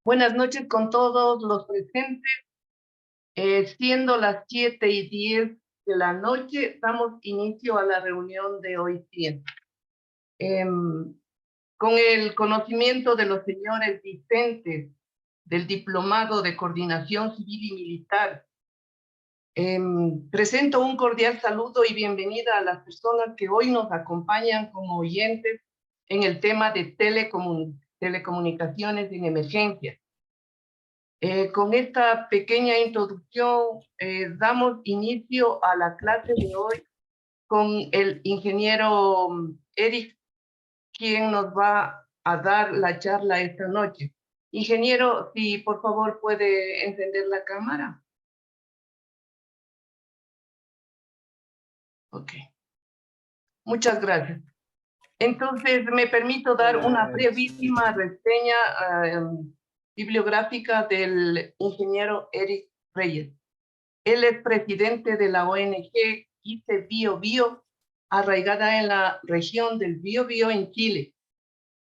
Buenas noches con todos los presentes. Siendo las 7:10 de la noche, damos inicio a la reunión de hoy día. Con el conocimiento de los señores discentes del Diplomado de Coordinación Civil y Militar, presento un cordial saludo y bienvenida a las personas que hoy nos acompañan como oyentes en el tema de telecomunicaciones en emergencia. Con esta pequeña introducción, damos inicio a la clase de hoy con el ingeniero Eric, quien nos va a dar la charla esta noche. Ingeniero, si por favor puede encender la cámara. Ok. Muchas gracias. Entonces, me permito dar una brevísima reseña bibliográfica del ingeniero Eric Reyes. Él es presidente de la ONG ICE Biobío, arraigada en la región del Biobío en Chile.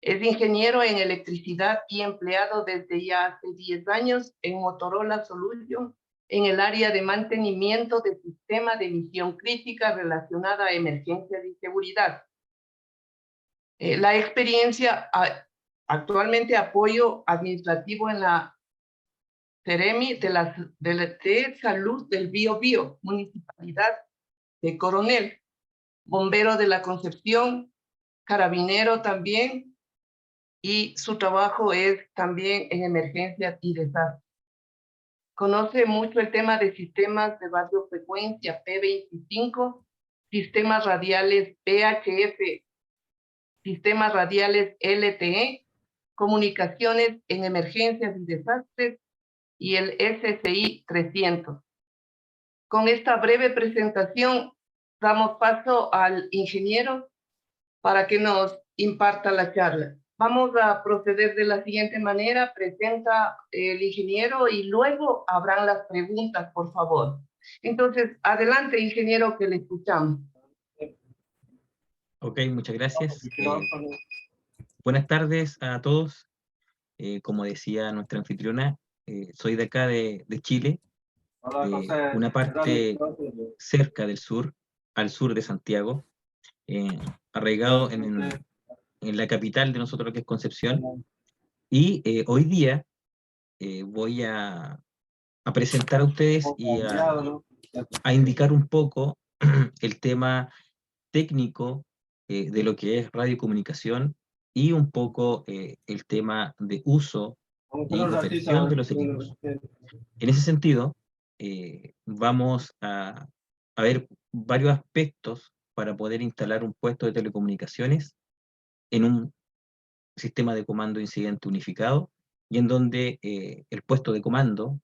Es ingeniero en electricidad y empleado desde ya hace 10 años en Motorola Solutions en el área de mantenimiento de sistema de misión crítica relacionada a emergencias y seguridad. La experiencia, actualmente apoyo administrativo en la Ceremi de Salud del Biobío, Municipalidad de Coronel, bombero de la Concepción, carabinero también, y su trabajo es también en emergencias y desastres. Conoce mucho el tema de sistemas de radiofrecuencia P25, sistemas radiales PHF, sistemas radiales LTE, comunicaciones en emergencias y desastres, y el SCI 300. Con esta breve presentación, damos paso al ingeniero para que nos imparta la charla. Vamos a proceder de la siguiente manera. Presenta el ingeniero y luego habrán las preguntas, por favor. Entonces, adelante, ingeniero, que le escuchamos. Ok, muchas gracias. Buenas tardes a todos. Como decía nuestra anfitriona, soy de acá de Chile, una parte cerca del sur, al sur de Santiago, arraigado en la capital de nosotros, que es Concepción. Y hoy día voy a presentar a ustedes y a indicar un poco el tema técnico de lo que es radiocomunicación y un poco el tema de uso y operación de los equipos. En ese sentido, vamos a ver varios aspectos para poder instalar un puesto de telecomunicaciones en un sistema de comando incidente unificado, y en donde el puesto de comando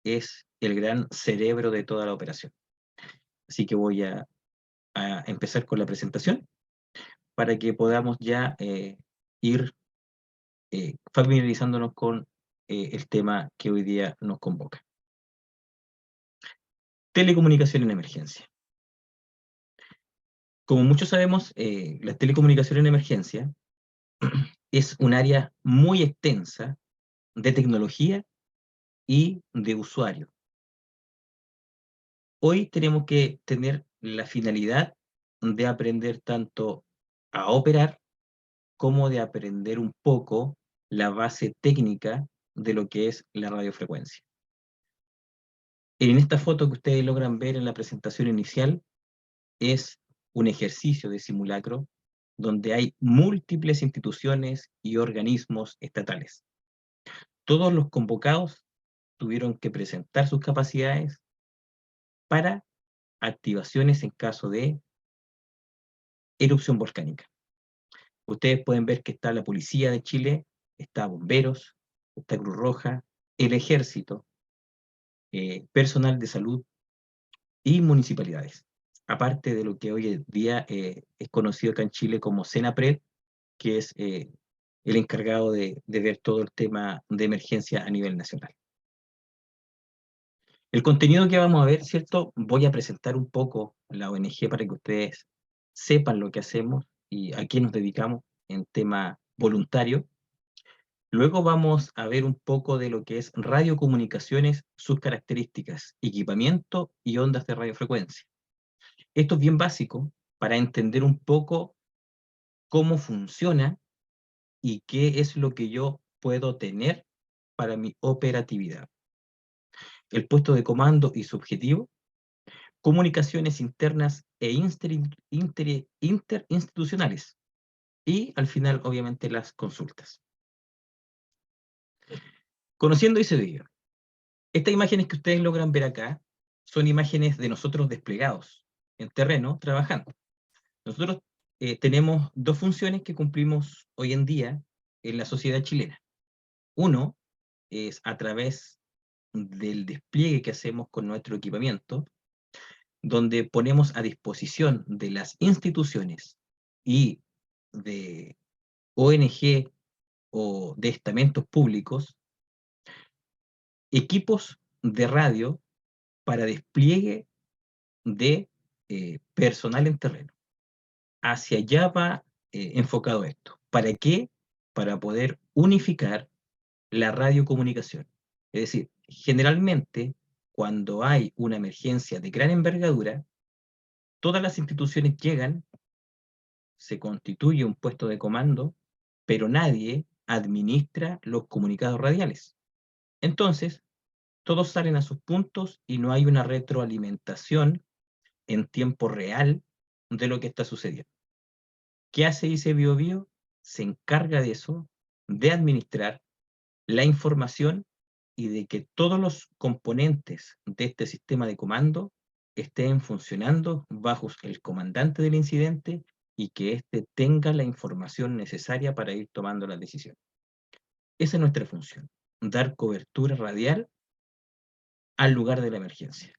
es el gran cerebro de toda la operación. Así que voy a empezar con la presentación para que podamos ya ir familiarizándonos con el tema que hoy día nos convoca. Telecomunicación en emergencia. Como muchos sabemos, la telecomunicación en emergencia es un área muy extensa de tecnología y de usuario. Hoy tenemos que tener la finalidad de aprender tanto a operar como de aprender un poco la base técnica de lo que es la radiofrecuencia. En esta foto que ustedes logran ver en la presentación inicial es un ejercicio de simulacro donde hay múltiples instituciones y organismos estatales. Todos los convocados tuvieron que presentar sus capacidades para activaciones en caso de erupción volcánica. Ustedes pueden ver que está la Policía de Chile, está Bomberos, está Cruz Roja, el Ejército, personal de salud y municipalidades. Aparte de lo que hoy en día es conocido acá en Chile como Senapred, que es el encargado de ver todo el tema de emergencia a nivel nacional. El contenido que vamos a ver, ¿cierto? Voy a presentar un poco la ONG para que ustedes sepan lo que hacemos y a qué nos dedicamos en tema voluntario. Luego vamos a ver un poco de lo que es radiocomunicaciones, sus características, equipamiento y ondas de radiofrecuencia. Esto es bien básico para entender un poco cómo funciona y qué es lo que yo puedo tener para mi operatividad. El puesto de comando y su objetivo, comunicaciones internas e interinstitucionales, y al final, obviamente, las consultas. Conociendo ICBio, estas imágenes que ustedes logran ver acá son imágenes de nosotros desplegados en terreno, trabajando. Nosotros tenemos dos funciones que cumplimos hoy en día en la sociedad chilena. Uno es a través del despliegue que hacemos con nuestro equipamiento, donde ponemos a disposición de las instituciones y de ONG o de estamentos públicos equipos de radio para despliegue de personal en terreno. Hacia allá va enfocado esto. ¿Para qué? Para poder unificar la radiocomunicación. Es decir, generalmente, cuando hay una emergencia de gran envergadura, todas las instituciones llegan, se constituye un puesto de comando, pero nadie administra los comunicados radiales. Entonces, todos salen a sus puntos y no hay una retroalimentación en tiempo real de lo que está sucediendo. ¿Qué hace ICBio? Se encarga de eso, de administrar la información y de que todos los componentes de este sistema de comando estén funcionando bajo el comandante del incidente y que éste tenga la información necesaria para ir tomando las decisiones. Esa es nuestra función, dar cobertura radial al lugar de la emergencia.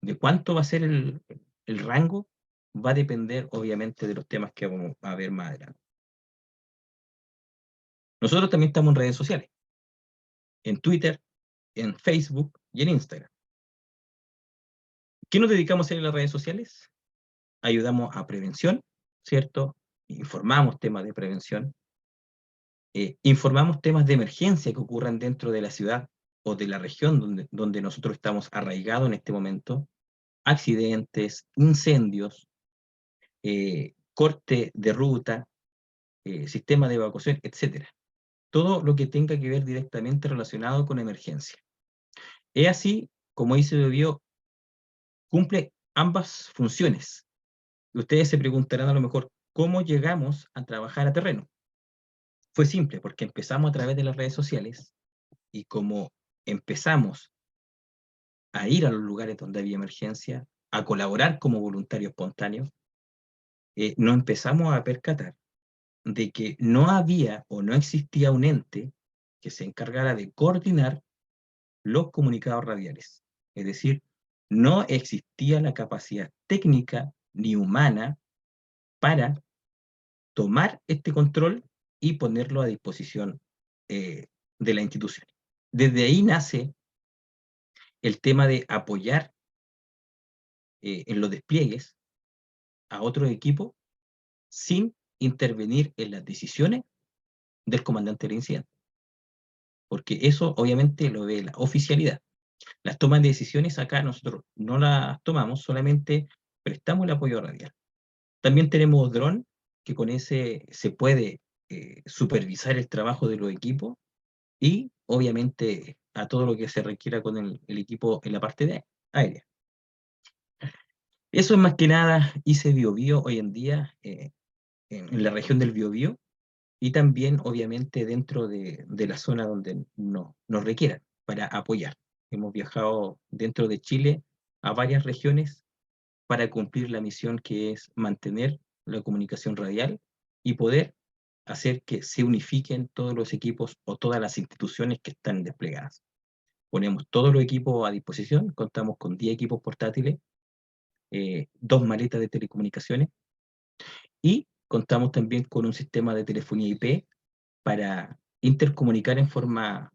¿De cuánto va a ser el rango? Va a depender, obviamente, de los temas que vamos a ver más adelante. Nosotros también estamos en redes sociales, en Twitter, en Facebook y en Instagram. ¿Qué nos dedicamos a hacer en las redes sociales? Ayudamos a prevención, ¿cierto? Informamos temas de prevención, informamos temas de emergencia que ocurran dentro de la ciudad o de la región donde nosotros estamos arraigados en este momento, accidentes, incendios, corte de ruta, sistema de evacuación, etc. Todo lo que tenga que ver directamente relacionado con emergencia. Es así como ICBio cumple ambas funciones. Ustedes se preguntarán a lo mejor, ¿cómo llegamos a trabajar a terreno? Fue simple, porque empezamos a través de las redes sociales y como empezamos a ir a los lugares donde había emergencia, a colaborar como voluntarios espontáneos, nos empezamos a percatar de que no había o no existía un ente que se encargara de coordinar los comunicados radiales. Es decir, no existía la capacidad técnica ni humana para tomar este control y ponerlo a disposición de la institución. Desde ahí nace el tema de apoyar en los despliegues a otros equipos sin intervenir en las decisiones del comandante del incidente. Porque eso obviamente lo ve la oficialidad. Las tomas de decisiones acá nosotros no las tomamos, solamente prestamos el apoyo radial. También tenemos dron, que con ese se puede supervisar el trabajo de los equipos y obviamente a todo lo que se requiera con el equipo en la parte aérea. Eso es más que nada ICBio hoy en día en la región del Biobío y también obviamente dentro de la zona donde nos requieran para apoyar. Hemos viajado dentro de Chile a varias regiones para cumplir la misión que es mantener la comunicación radial y poder hacer que se unifiquen todos los equipos o todas las instituciones que están desplegadas. Ponemos todos los equipos a disposición, contamos con 10 equipos portátiles, 2 maletas de telecomunicaciones y contamos también con un sistema de telefonía IP para intercomunicar en forma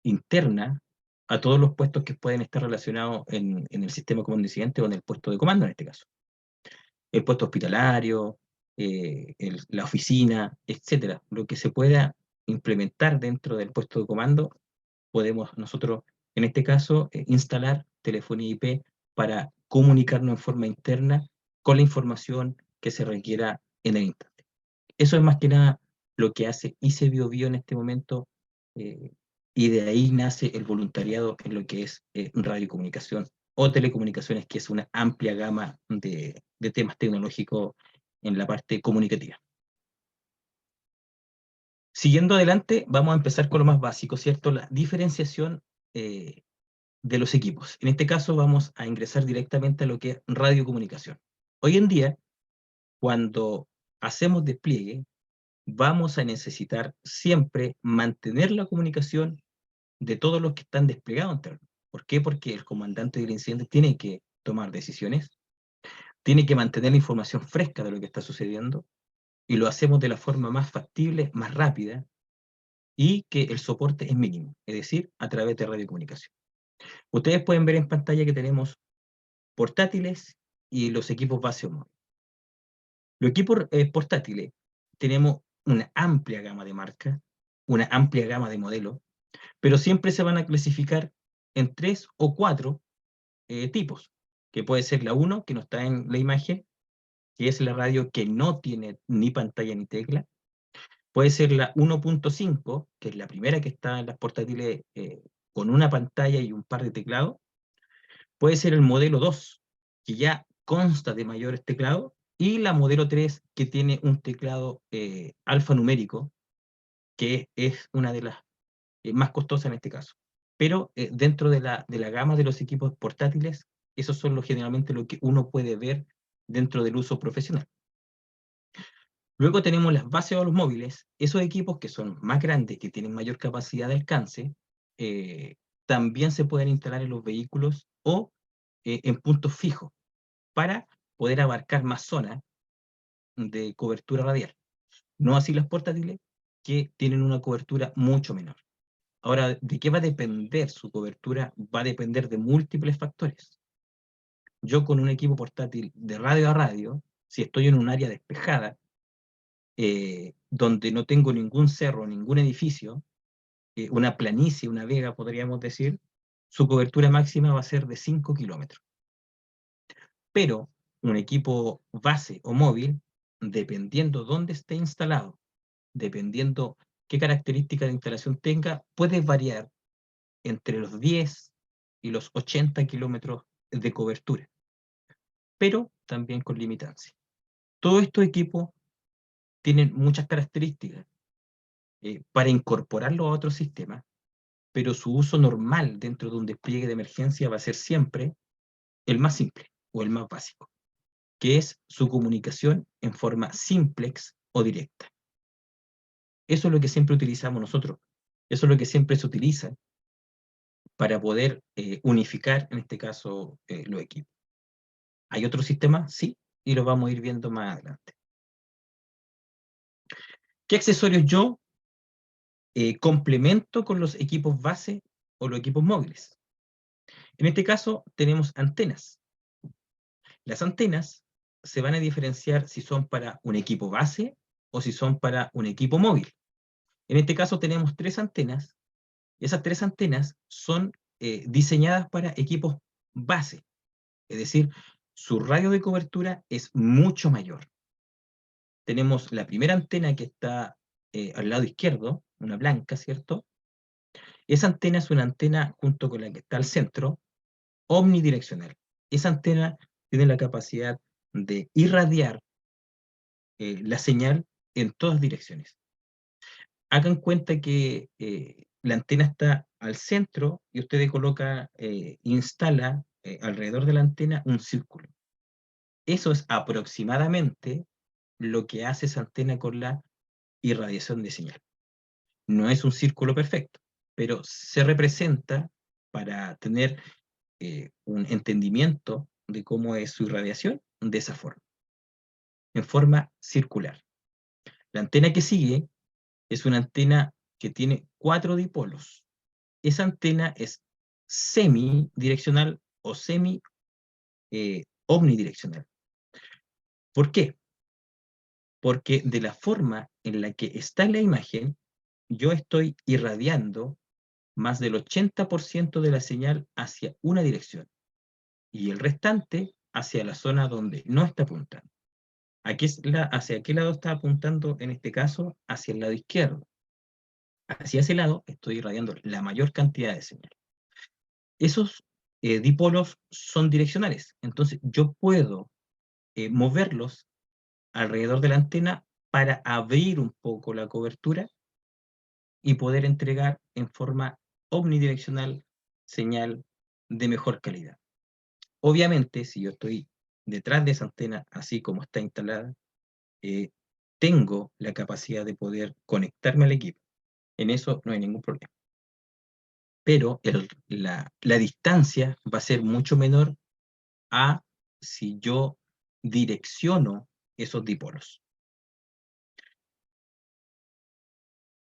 interna a todos los puestos que pueden estar relacionados en el sistema de comando incidente o en el puesto de comando en este caso. El puesto hospitalario, la oficina, etcétera, lo que se pueda implementar dentro del puesto de comando, podemos nosotros, en este caso, instalar telefonía IP para comunicarnos en forma interna con la información que se requiera en el instante. Eso es más que nada lo que hace ICE BioBio en este momento, y de ahí nace el voluntariado en lo que es radiocomunicación o telecomunicaciones, que es una amplia gama de temas tecnológicos en la parte comunicativa. Siguiendo adelante, vamos a empezar con lo más básico, ¿cierto? La diferenciación de los equipos. En este caso vamos a ingresar directamente a lo que es radiocomunicación. Hoy en día, cuando hacemos despliegue, vamos a necesitar siempre mantener la comunicación de todos los que están desplegados en terreno. ¿Por qué? Porque el comandante del incidente tiene que tomar decisiones, tiene que mantener la información fresca de lo que está sucediendo, y lo hacemos de la forma más factible, más rápida, y que el soporte es mínimo, es decir, a través de radiocomunicación. Ustedes pueden ver en pantalla que tenemos portátiles y los equipos base o móvil. Los equipos portátiles tenemos una amplia gama de marcas, una amplia gama de modelos, pero siempre se van a clasificar en 3 o 4 tipos, que puede ser la 1, que no está en la imagen, que es la radio que no tiene ni pantalla ni tecla. Puede ser la 1.5, que es la primera que está en las portátiles con una pantalla y un par de teclados. Puede ser el modelo 2, que ya consta de mayores teclados, y la modelo 3, que tiene un teclado alfanumérico, que es una de las más costosas en este caso. Pero dentro de la gama de los equipos portátiles, esos son generalmente lo que uno puede ver dentro del uso profesional. Luego tenemos las bases o los móviles, esos equipos que son más grandes, que tienen mayor capacidad de alcance, también se pueden instalar en los vehículos o en puntos fijos, para poder abarcar más zonas de cobertura radial. No así las portátiles, que tienen una cobertura mucho menor. Ahora, ¿de qué va a depender su cobertura? Va a depender de múltiples factores. Yo con un equipo portátil de radio a radio, si estoy en un área despejada, donde no tengo ningún cerro, ningún edificio, una planicie, una vega podríamos decir, su cobertura máxima va a ser de 5 kilómetros. Pero un equipo base o móvil, dependiendo dónde esté instalado, dependiendo qué característica de instalación tenga, puede variar entre los 10 y los 80 kilómetros de cobertura, pero también con limitancia. Todos estos equipos tienen muchas características para incorporarlo a otro sistema, pero su uso normal dentro de un despliegue de emergencia va a ser siempre el más simple o el más básico, que es su comunicación en forma simplex o directa. Eso es lo que siempre utilizamos nosotros. Eso es lo que siempre se utiliza para poder unificar, en este caso, los equipos. ¿Hay otro sistema? Sí, y lo vamos a ir viendo más adelante. ¿Qué accesorios yo complemento con los equipos base o los equipos móviles? En este caso tenemos antenas. Las antenas se van a diferenciar si son para un equipo base o si son para un equipo móvil. En este caso tenemos 3 antenas. Esas 3 antenas son diseñadas para equipos base, es decir, su radio de cobertura es mucho mayor. Tenemos la primera antena que está al lado izquierdo, una blanca, ¿cierto? Esa antena es una antena, junto con la que está al centro, omnidireccional. Esa antena tiene la capacidad de irradiar la señal en todas direcciones. Hagan cuenta que la antena está al centro y usted coloca, instala alrededor de la antena un círculo. Eso es aproximadamente lo que hace esa antena con la irradiación de señal. No es un círculo perfecto, pero se representa para tener un entendimiento de cómo es su irradiación de esa forma, en forma circular. La antena que sigue es una antena que tiene 4 dipolos. Esa antena es semidireccional o omnidireccional. ¿Por qué? Porque de la forma en la que está en la imagen, yo estoy irradiando más del 80% de la señal hacia una dirección y el restante hacia la zona donde no está apuntando. ¿Hacia qué lado está apuntando en este caso? Hacia el lado izquierdo. Hacia ese lado estoy irradiando la mayor cantidad de señal. Esos dipolos son direccionales, entonces yo puedo moverlos alrededor de la antena para abrir un poco la cobertura y poder entregar en forma omnidireccional señal de mejor calidad. Obviamente, si yo estoy detrás de esa antena, así como está instalada, tengo la capacidad de poder conectarme al equipo. En eso no hay ningún problema. Pero la distancia va a ser mucho menor a si yo direcciono esos dipolos.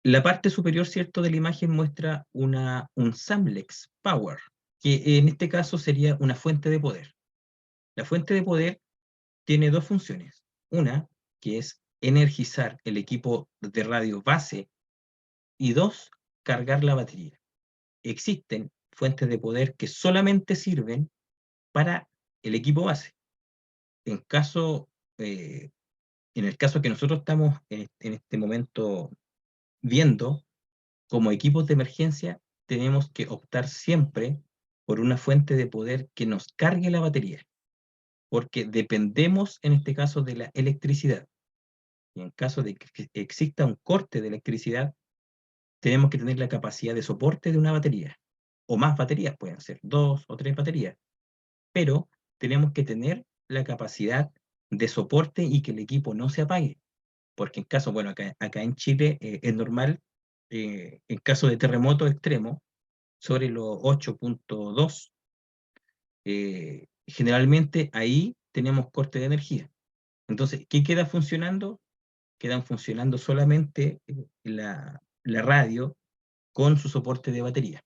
La parte superior, ¿cierto?, de la imagen muestra un Samlex Power, que en este caso sería una fuente de poder. La fuente de poder tiene dos funciones. Una, que es energizar el equipo de radio base, y dos, cargar la batería. Existen fuentes de poder que solamente sirven para el equipo base. En el caso que nosotros estamos en este momento viendo, como equipos de emergencia, tenemos que optar siempre por una fuente de poder que nos cargue la batería, porque dependemos en este caso de la electricidad. Y en caso de que exista un corte de electricidad, tenemos que tener la capacidad de soporte de una batería, o más baterías, pueden ser 2 o 3 baterías, pero tenemos que tener la capacidad de soporte y que el equipo no se apague, porque en caso, bueno, acá en Chile es normal, en caso de terremoto extremo, sobre los 8.2, generalmente ahí tenemos corte de energía. Entonces, ¿qué queda funcionando? Quedan funcionando solamente la radio con su soporte de batería.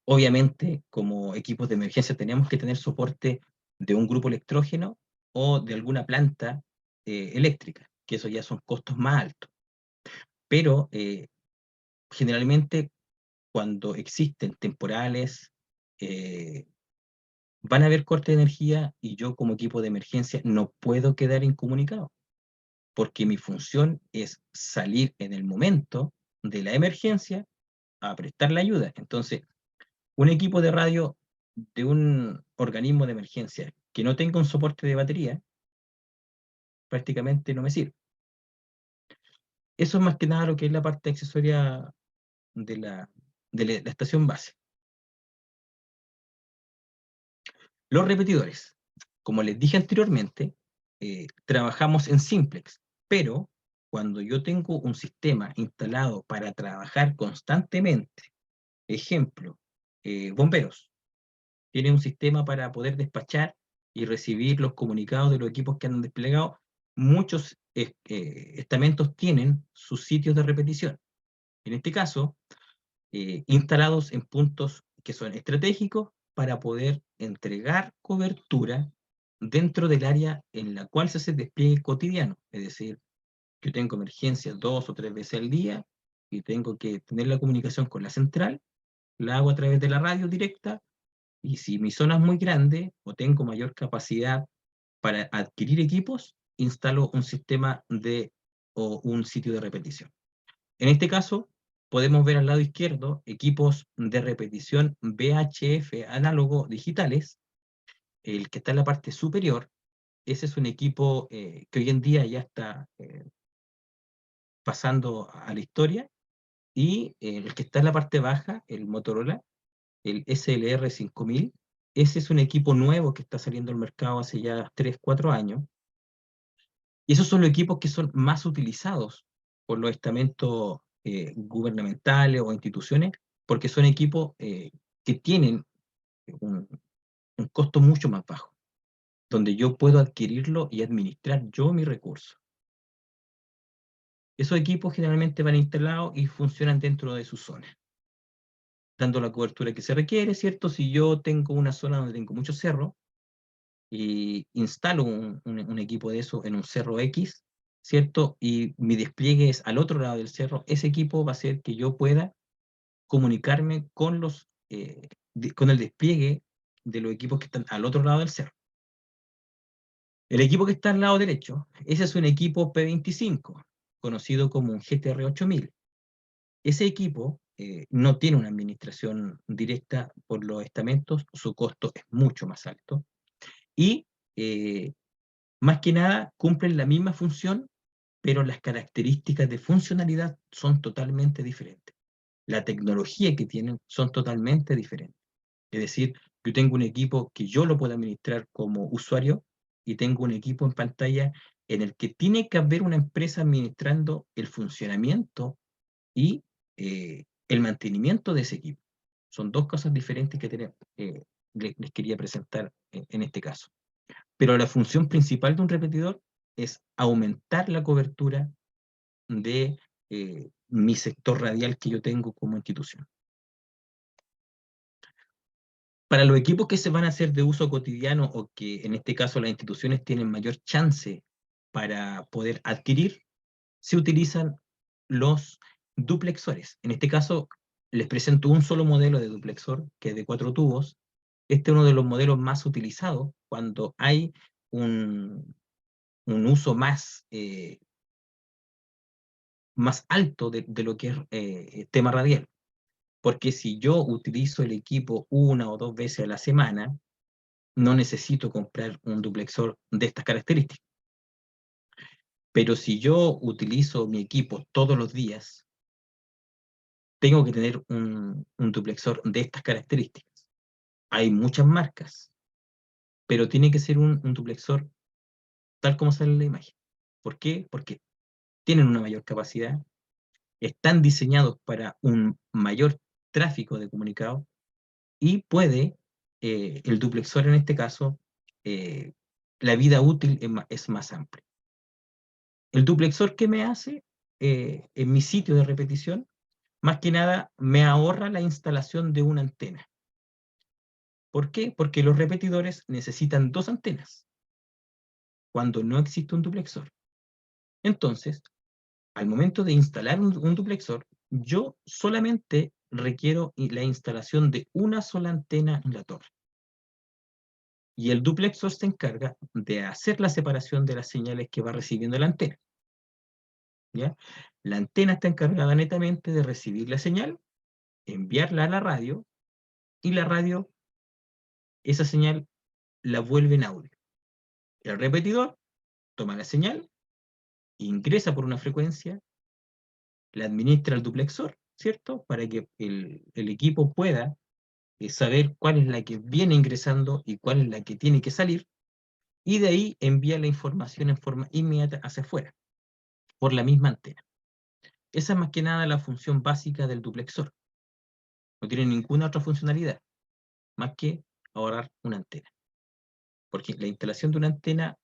Obviamente, como equipos de emergencia tenemos que tener soporte de un grupo electrógeno o de alguna planta eléctrica, que eso ya son costos más altos. Pero generalmente cuando existen temporales, van a haber cortes de energía y yo como equipo de emergencia no puedo quedar incomunicado, porque mi función es salir en el momento de la emergencia a prestar la ayuda. Entonces, un equipo de radio de un organismo de emergencia que no tenga un soporte de batería, prácticamente no me sirve. Eso es más que nada lo que es la parte accesoria de la estación base. Los repetidores. Como les dije anteriormente, trabajamos en simplex, pero cuando yo tengo un sistema instalado para trabajar constantemente, ejemplo, bomberos, tiene un sistema para poder despachar y recibir los comunicados de los equipos que han desplegado. Muchos estamentos tienen sus sitios de repetición. En este caso, instalados en puntos que son estratégicos para poder entregar cobertura dentro del área en la cual se hace despliegue cotidiano. Es decir, yo tengo emergencias 2 o 3 veces al día y tengo que tener la comunicación con la central, la hago a través de la radio directa, y si mi zona es muy grande o tengo mayor capacidad para adquirir equipos, instalo un sistema o un sitio de repetición. En este caso, podemos ver al lado izquierdo equipos de repetición VHF análogo digitales. El que está en la parte superior, ese es un equipo que hoy en día ya está pasando a la historia, y el que está en la parte baja, el Motorola, el SLR 5000, ese es un equipo nuevo que está saliendo al mercado hace ya 3, 4 años, y esos son los equipos que son más utilizados por los estamentos gubernamentales o instituciones, porque son equipos que tienen un costo mucho más bajo, donde yo puedo adquirirlo y administrar yo mi recurso. Esos equipos generalmente van instalados y funcionan dentro de su zona, dando la cobertura que se requiere, ¿cierto? Si yo tengo una zona donde tengo mucho cerro y instalo un equipo de eso en un cerro X, ¿cierto? Y mi despliegue es al otro lado del cerro, ese equipo va a hacer que yo pueda comunicarme con con el despliegue de los equipos que están al otro lado del cerro. El equipo que está al lado derecho, ese es un equipo P25, conocido como un GTR 8000. Ese equipo no tiene una administración directa por los estamentos, su costo es mucho más alto, y más que nada cumplen la misma función, pero las características de funcionalidad son totalmente diferentes. La tecnología que tienen son totalmente diferentes. Es decir, yo tengo un equipo que yo lo puedo administrar como usuario y tengo un equipo en pantalla en el que tiene que haber una empresa administrando el funcionamiento y el mantenimiento de ese equipo. Son dos cosas diferentes que les quería presentar en este caso. Pero la función principal de un repetidor es aumentar la cobertura de mi sector radial que yo tengo como institución. Para los equipos que se van a hacer de uso cotidiano o que en este caso las instituciones tienen mayor chance para poder adquirir, se utilizan los duplexores. En este caso les presento un solo modelo de duplexor que es de 4 tubos. Este es uno de los modelos más utilizados cuando hay un uso más alto de lo que es tema radial. Porque si yo utilizo el equipo 1 o 2 veces a la semana, no necesito comprar un duplexor de estas características. Pero si yo utilizo mi equipo todos los días, tengo que tener un duplexor de estas características. Hay muchas marcas, pero tiene que ser un duplexor tal como sale en la imagen. ¿Por qué? Porque tienen una mayor capacidad, están diseñados para un mayor tráfico de comunicado y puede, el duplexor en este caso, la vida útil es más amplia. El duplexor, ¿qué me hace? En mi sitio de repetición, más que nada me ahorra la instalación de una antena. ¿Por qué? Porque los repetidores necesitan 2 antenas cuando no existe un duplexor. Entonces, al momento de instalar un duplexor, yo solamente requiero la instalación de una sola antena en la torre. Y el duplexor se encarga de hacer la separación de las señales que va recibiendo la antena. ¿Ya? La antena está encargada netamente de recibir la señal, enviarla a la radio, y la radio, esa señal, la vuelve en audio. El repetidor toma la señal, ingresa por una frecuencia, la administra al duplexor, ¿cierto? Para que el equipo pueda saber cuál es la que viene ingresando y cuál es la que tiene que salir, y de ahí envía la información en forma inmediata hacia afuera, por la misma antena. Esa es más que nada la función básica del duplexor. No tiene ninguna otra funcionalidad, más que ahorrar una antena. Porque la instalación de una antena,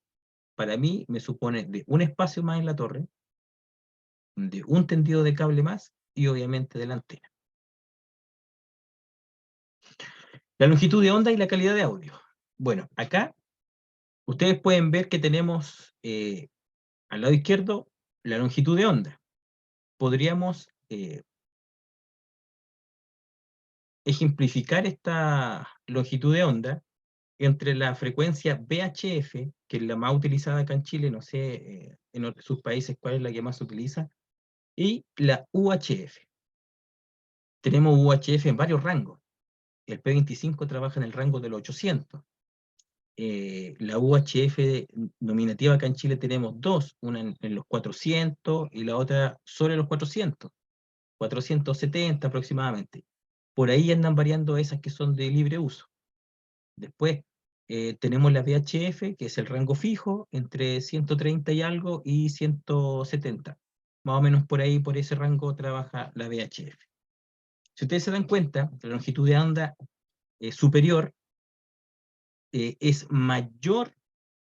para mí, me supone de un espacio más en la torre, de un tendido de cable más, y obviamente de la antena. La longitud de onda y la calidad de audio. Bueno, acá ustedes pueden ver que tenemos al lado izquierdo la longitud de onda. Podríamos ejemplificar esta longitud de onda entre la frecuencia VHF, que es la más utilizada acá en Chile, no sé en sus países cuál es la que más se utiliza, y la UHF. Tenemos UHF en varios rangos. El P25 trabaja en el rango de los 800. La UHF nominativa acá en Chile tenemos 2, una en los 400 y la otra sobre los 400, 470 aproximadamente. Por ahí andan variando esas que son de libre uso. Después tenemos la VHF, que es el rango fijo, entre 130 y algo y 170. Más o menos por ahí, por ese rango, trabaja la VHF. Si ustedes se dan cuenta, la longitud de onda superior es mayor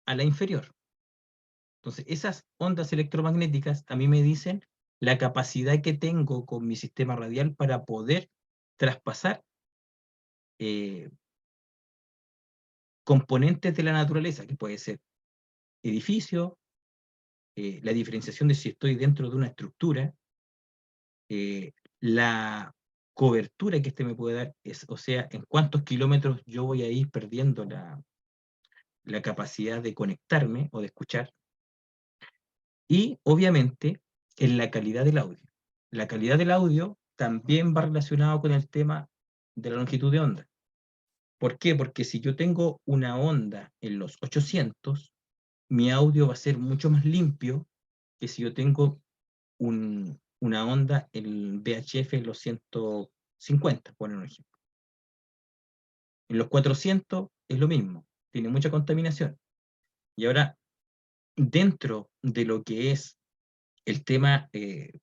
a la inferior. Entonces, esas ondas electromagnéticas a mí me dicen la capacidad que tengo con mi sistema radial para poder traspasar componentes de la naturaleza, que puede ser edificio, la diferenciación de si estoy dentro de una estructura, la cobertura que este me puede dar, o sea, en cuántos kilómetros yo voy a ir perdiendo la capacidad de conectarme o de escuchar, y obviamente en la calidad del audio. La calidad del audio también va relacionado con el tema de la longitud de onda. ¿Por qué? Porque si yo tengo una onda en los 800, mi audio va a ser mucho más limpio que si yo tengo una onda en VHF en los 150, por un ejemplo. En los 400 es lo mismo, tiene mucha contaminación. Y ahora, dentro de lo que es el tema de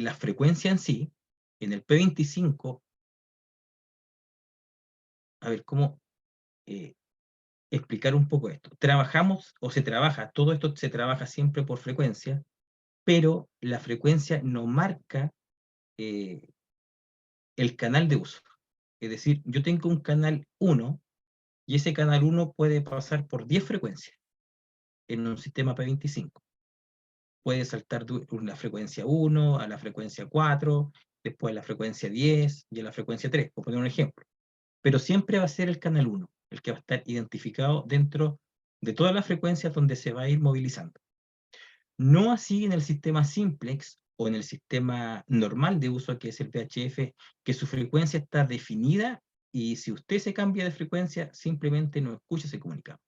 la frecuencia en sí, en el P25, a ver cómo explicar un poco esto. Trabajamos, o se trabaja, todo esto se trabaja siempre por frecuencia, pero la frecuencia no marca el canal de uso. Es decir, yo tengo un canal 1, y ese canal 1 puede pasar por 10 frecuencias en un sistema P25. Puede saltar de la frecuencia 1 a la frecuencia 4, después a la frecuencia 10 y a la frecuencia 3, por poner un ejemplo. Pero siempre va a ser el canal 1, el que va a estar identificado dentro de todas las frecuencias donde se va a ir movilizando. No así en el sistema simplex o en el sistema normal de uso, que es el VHF, que su frecuencia está definida y si usted se cambia de frecuencia, simplemente no escucha ese comunicado,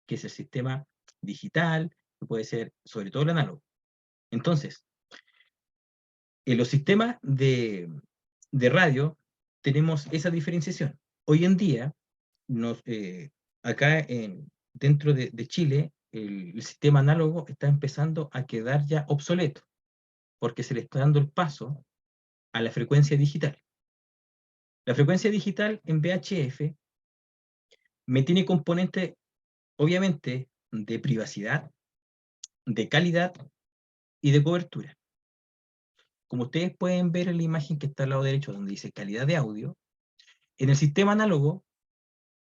que es el sistema digital, que puede ser sobre todo el análogo. Entonces, en los sistemas de radio tenemos esa diferenciación. Hoy en día, acá dentro de Chile, el sistema análogo está empezando a quedar ya obsoleto, porque se le está dando el paso a la frecuencia digital. La frecuencia digital en VHF me tiene componentes, obviamente, de privacidad, de calidad y de cobertura. Como ustedes pueden ver en la imagen que está al lado derecho, donde dice calidad de audio, en el sistema análogo,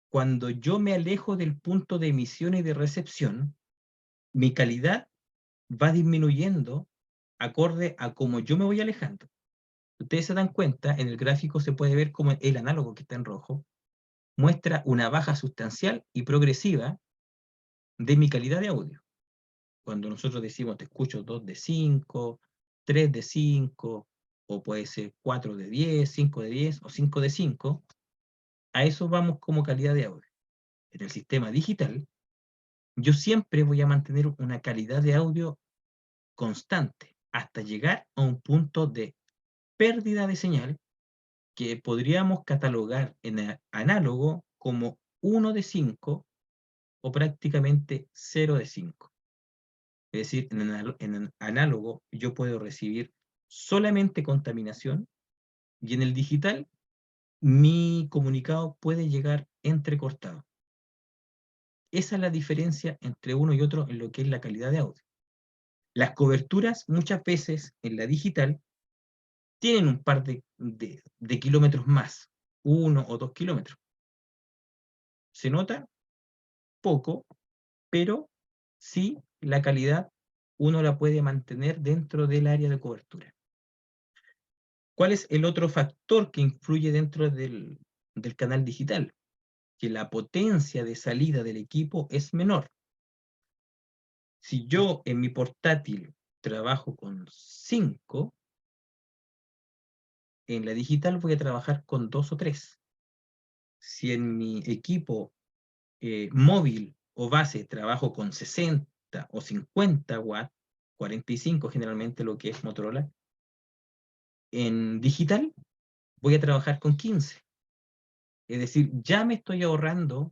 cuando yo me alejo del punto de emisión y de recepción, mi calidad va disminuyendo acorde a cómo yo me voy alejando. Ustedes se dan cuenta, en el gráfico se puede ver como el análogo que está en rojo muestra una baja sustancial y progresiva de mi calidad de audio. Cuando nosotros decimos te escucho 2 de 5, 3 de 5, o puede ser 4 de 10, 5 de 10 o 5 de 5, a eso vamos como calidad de audio. En el sistema digital, yo siempre voy a mantener una calidad de audio constante hasta llegar a un punto de pérdida de señal que podríamos catalogar en análogo como 1 de 5 o prácticamente 0 de 5. Es decir, en análogo yo puedo recibir solamente contaminación y en el digital mi comunicado puede llegar entrecortado. Esa es la diferencia entre uno y otro en lo que es la calidad de audio. Las coberturas muchas veces en la digital tienen un par de kilómetros más, 1 o 2 kilómetros. Se nota poco, pero sí la calidad uno la puede mantener dentro del área de cobertura. ¿Cuál es el otro factor que influye dentro del canal digital? Que la potencia de salida del equipo es menor. Si yo en mi portátil trabajo con 5, en la digital voy a trabajar con 2 o 3. Si en mi equipo móvil o base trabajo con 60 o 50 watts, 45 generalmente lo que es Motorola, en digital voy a trabajar con 15. Es decir, ya me estoy ahorrando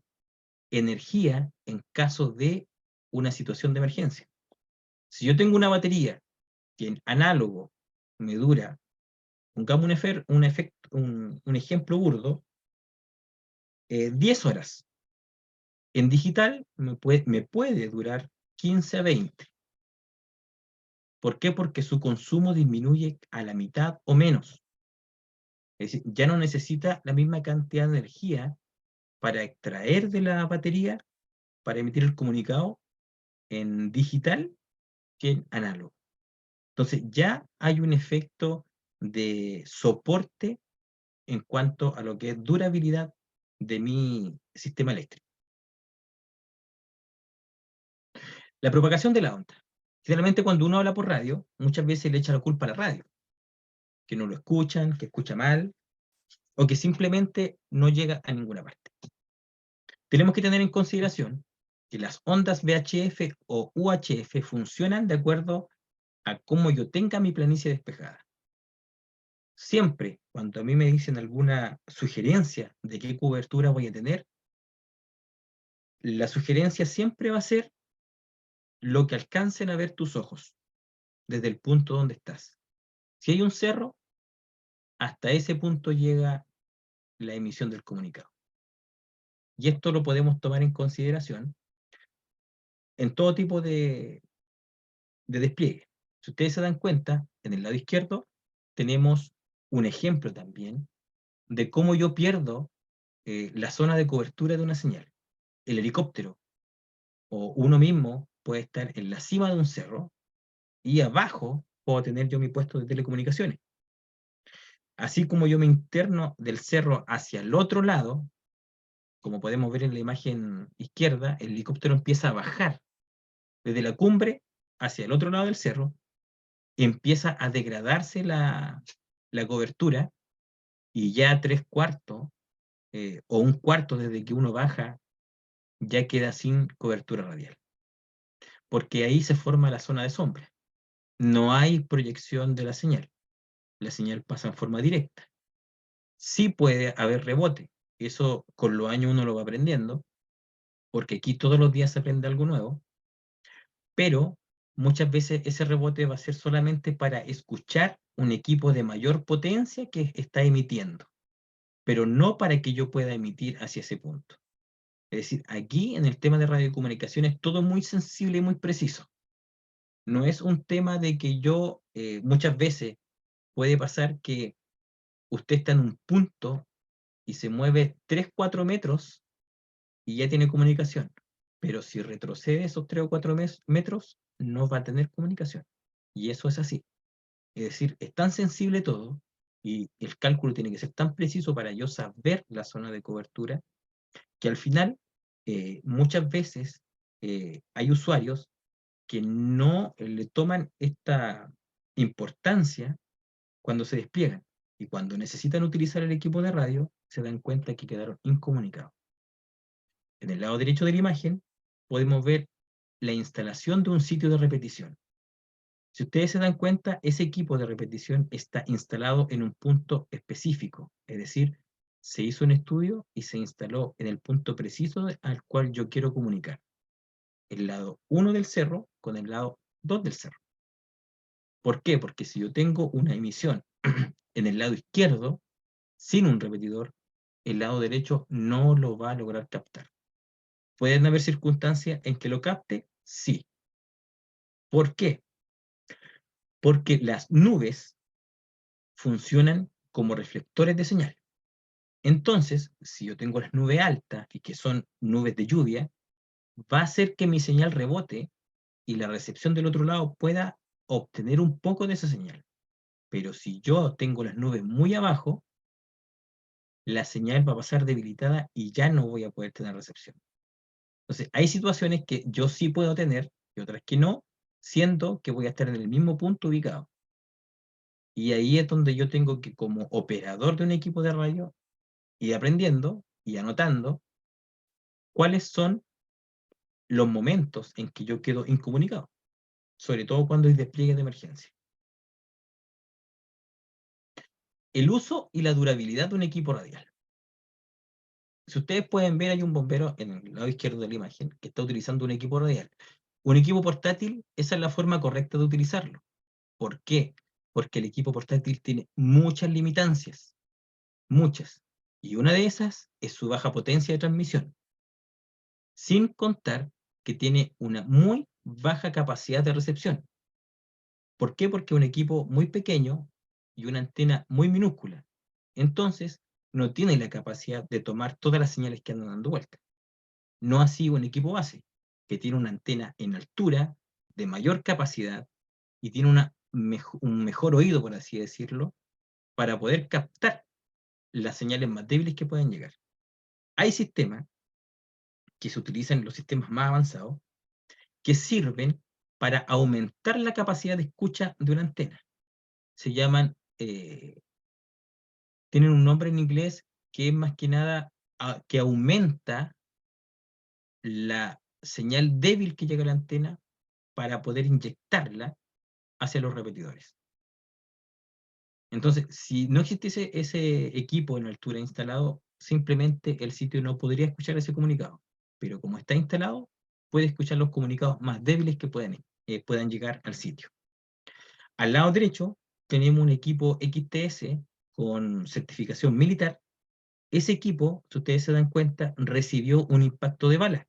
energía en caso de una situación de emergencia. Si yo tengo una batería que en análogo me dura, pongamos un ejemplo burdo, 10 horas. En digital me puede durar 15 a 20. ¿Por qué? Porque su consumo disminuye a la mitad o menos. Es decir, ya no necesita la misma cantidad de energía para extraer de la batería, para emitir el comunicado, en digital que en análogo. Entonces ya hay un efecto de soporte en cuanto a lo que es durabilidad de mi sistema eléctrico. La propagación de la onda. Generalmente cuando uno habla por radio, muchas veces le echa la culpa a la radio, que no lo escuchan, que escucha mal, o que simplemente no llega a ninguna parte. Tenemos que tener en consideración que las ondas VHF o UHF funcionan de acuerdo a cómo yo tenga mi planicie despejada. Siempre, cuando a mí me dicen alguna sugerencia de qué cobertura voy a tener, la sugerencia siempre va a ser lo que alcancen a ver tus ojos, desde el punto donde estás. Si hay un cerro, hasta ese punto llega la emisión del comunicado. Y esto lo podemos tomar en consideración en todo tipo de despliegue. Si ustedes se dan cuenta, en el lado izquierdo tenemos un ejemplo también de cómo yo pierdo la zona de cobertura de una señal. El helicóptero o uno mismo puede estar en la cima de un cerro y abajo puedo tener yo mi puesto de telecomunicaciones. Así como yo me interno del cerro hacia el otro lado, como podemos ver en la imagen izquierda, el helicóptero empieza a bajar desde la cumbre hacia el otro lado del cerro, empieza a degradarse la cobertura y ya 3/4 o 1/4 desde que uno baja ya queda sin cobertura radial. Porque ahí se forma la zona de sombra. No hay proyección de la señal. La señal pasa en forma directa. Sí puede haber rebote. Eso con los años uno lo va aprendiendo, porque aquí todos los días se aprende algo nuevo, pero muchas veces ese rebote va a ser solamente para escuchar un equipo de mayor potencia que está emitiendo, pero no para que yo pueda emitir hacia ese punto. Es decir, aquí en el tema de radiocomunicaciones todo muy sensible y muy preciso. No es un tema de que yo, muchas veces puede pasar que usted está en un punto y se mueve 3, 4 metros y ya tiene comunicación. Pero si retrocede esos 3 o 4 metros, no va a tener comunicación. Y eso es así. Es decir, es tan sensible todo y el cálculo tiene que ser tan preciso para yo saber la zona de cobertura, que al final, muchas veces hay usuarios que no le toman esta importancia cuando se despliegan y cuando necesitan utilizar el equipo de radio, se dan cuenta que quedaron incomunicados. En el lado derecho de la imagen podemos ver la instalación de un sitio de repetición. Si ustedes se dan cuenta, ese equipo de repetición está instalado en un punto específico, es decir, se hizo un estudio y se instaló en el punto preciso al cual yo quiero comunicar. El lado 1 del cerro con el lado 2 del cerro. ¿Por qué? Porque si yo tengo una emisión en el lado izquierdo, sin un repetidor, el lado derecho no lo va a lograr captar. ¿Pueden haber circunstancias en que lo capte? Sí. ¿Por qué? Porque las nubes funcionan como reflectores de señal. Entonces, si yo tengo las nubes altas y que son nubes de lluvia, va a hacer que mi señal rebote y la recepción del otro lado pueda obtener un poco de esa señal. Pero si yo tengo las nubes muy abajo, la señal va a pasar debilitada y ya no voy a poder tener recepción. Entonces, hay situaciones que yo sí puedo tener y otras que no, siendo que voy a estar en el mismo punto ubicado. Y ahí es donde yo tengo que, como operador de un equipo de radio, ir aprendiendo y anotando cuáles son los momentos en que yo quedo incomunicado, sobre todo cuando hay despliegue de emergencia. El uso y la durabilidad de un equipo radial. Si ustedes pueden ver, hay un bombero en el lado izquierdo de la imagen que está utilizando un equipo radial. Un equipo portátil, esa es la forma correcta de utilizarlo. ¿Por qué? Porque el equipo portátil tiene muchas limitancias, muchas. Y una de esas es su baja potencia de transmisión. Sin contar que tiene una muy baja capacidad de recepción. ¿Por qué? Porque es un equipo muy pequeño y una antena muy minúscula. Entonces, no tiene la capacidad de tomar todas las señales que andan dando vuelta. No así un equipo base, que tiene una antena en altura, de mayor capacidad, y tiene un mejor oído, por así decirlo, para poder captar las señales más débiles que pueden llegar. Hay sistemas que se utilizan en los sistemas más avanzados que sirven para aumentar la capacidad de escucha de una antena. Se llaman, tienen un nombre en inglés que es más que nada que aumenta la señal débil que llega a la antena para poder inyectarla hacia los repetidores. Entonces, si no existiese ese equipo en altura instalado, simplemente el sitio no podría escuchar ese comunicado. Pero como está instalado, puede escuchar los comunicados más débiles que puedan llegar al sitio. Al lado derecho tenemos un equipo XTS con certificación militar. Ese equipo, si ustedes se dan cuenta, recibió un impacto de bala.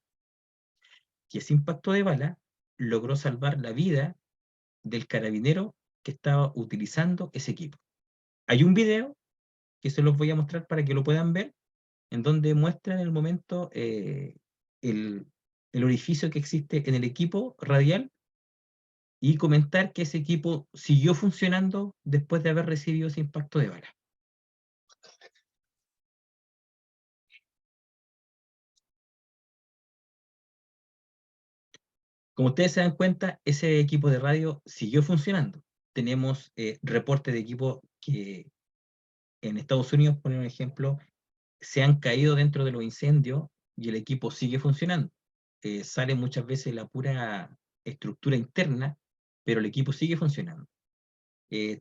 Y ese impacto de bala logró salvar la vida del carabinero que estaba utilizando ese equipo. Hay un video que se los voy a mostrar para que lo puedan ver, en donde muestran el momento el orificio que existe en el equipo radial, y comentar que ese equipo siguió funcionando después de haber recibido ese impacto de bala. Como ustedes se dan cuenta, ese equipo de radio siguió funcionando. Tenemos reportes de equipo que en Estados Unidos, por un ejemplo, se han caído dentro de los incendios y el equipo sigue funcionando. Sale muchas veces la pura estructura interna, pero el equipo sigue funcionando.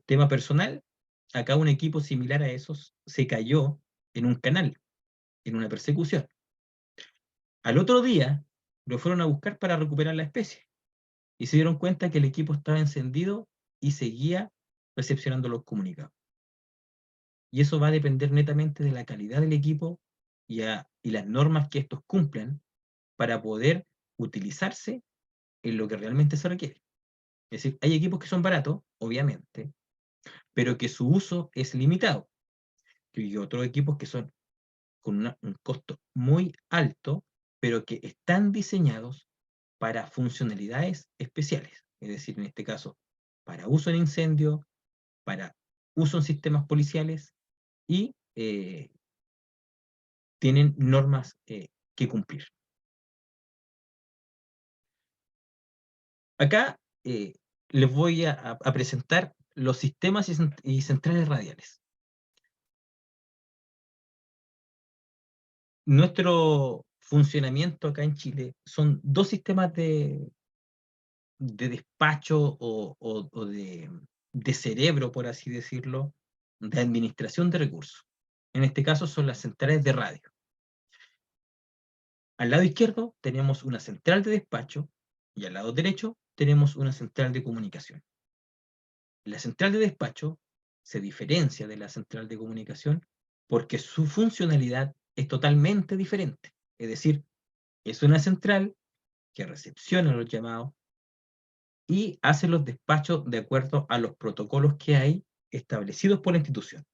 Tema personal, acá un equipo similar a esos se cayó en un canal, en una persecución. Al otro día lo fueron a buscar para recuperar la especie y se dieron cuenta que el equipo estaba encendido y seguía recepcionando los comunicados. Y eso va a depender netamente de la calidad del equipo y las normas que estos cumplan para poder utilizarse en lo que realmente se requiere. Es decir, hay equipos que son baratos, obviamente, pero que su uso es limitado. Y otros equipos que son con un costo muy alto, pero que están diseñados para funcionalidades especiales. Es decir, en este caso, para uso en incendio, para uso en sistemas policiales, y tienen normas que cumplir. Acá les voy a presentar los sistemas y centrales radiales. Nuestro funcionamiento acá en Chile son dos sistemas de despacho o de cerebro, por así decirlo, de administración de recursos. En este caso son las centrales de radio. Al lado izquierdo tenemos una central de despacho y al lado derecho tenemos una central de comunicación. La central de despacho se diferencia de la central de comunicación porque su funcionalidad es totalmente diferente. Es decir, es una central que recepciona los llamados y hace los despachos de acuerdo a los protocolos que hay establecidos por la institución.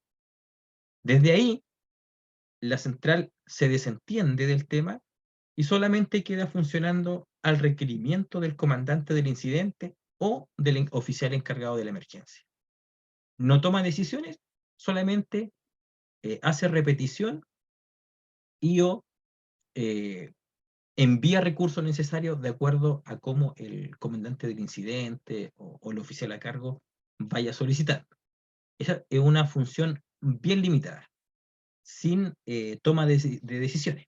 Desde ahí, la central se desentiende del tema y solamente queda funcionando al requerimiento del comandante del incidente o del oficial encargado de la emergencia. No toma decisiones, solamente hace repetición y envía recursos necesarios de acuerdo a cómo el comandante del incidente o el oficial a cargo vaya solicitando. Esa es una función bien limitada, sin toma de decisiones.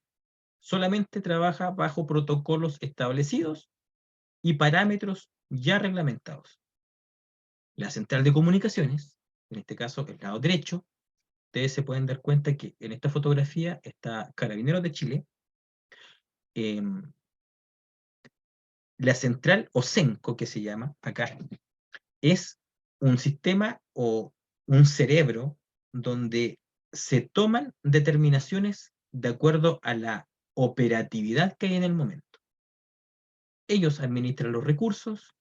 Solamente trabaja bajo protocolos establecidos y parámetros ya reglamentados. La central de comunicaciones, en este caso el lado derecho, ustedes se pueden dar cuenta que en esta fotografía está Carabineros de Chile. La central o CENCO, que se llama acá, es un sistema o un cerebro donde se toman determinaciones de acuerdo a la operatividad que hay en el momento. Ellos administran los recursos,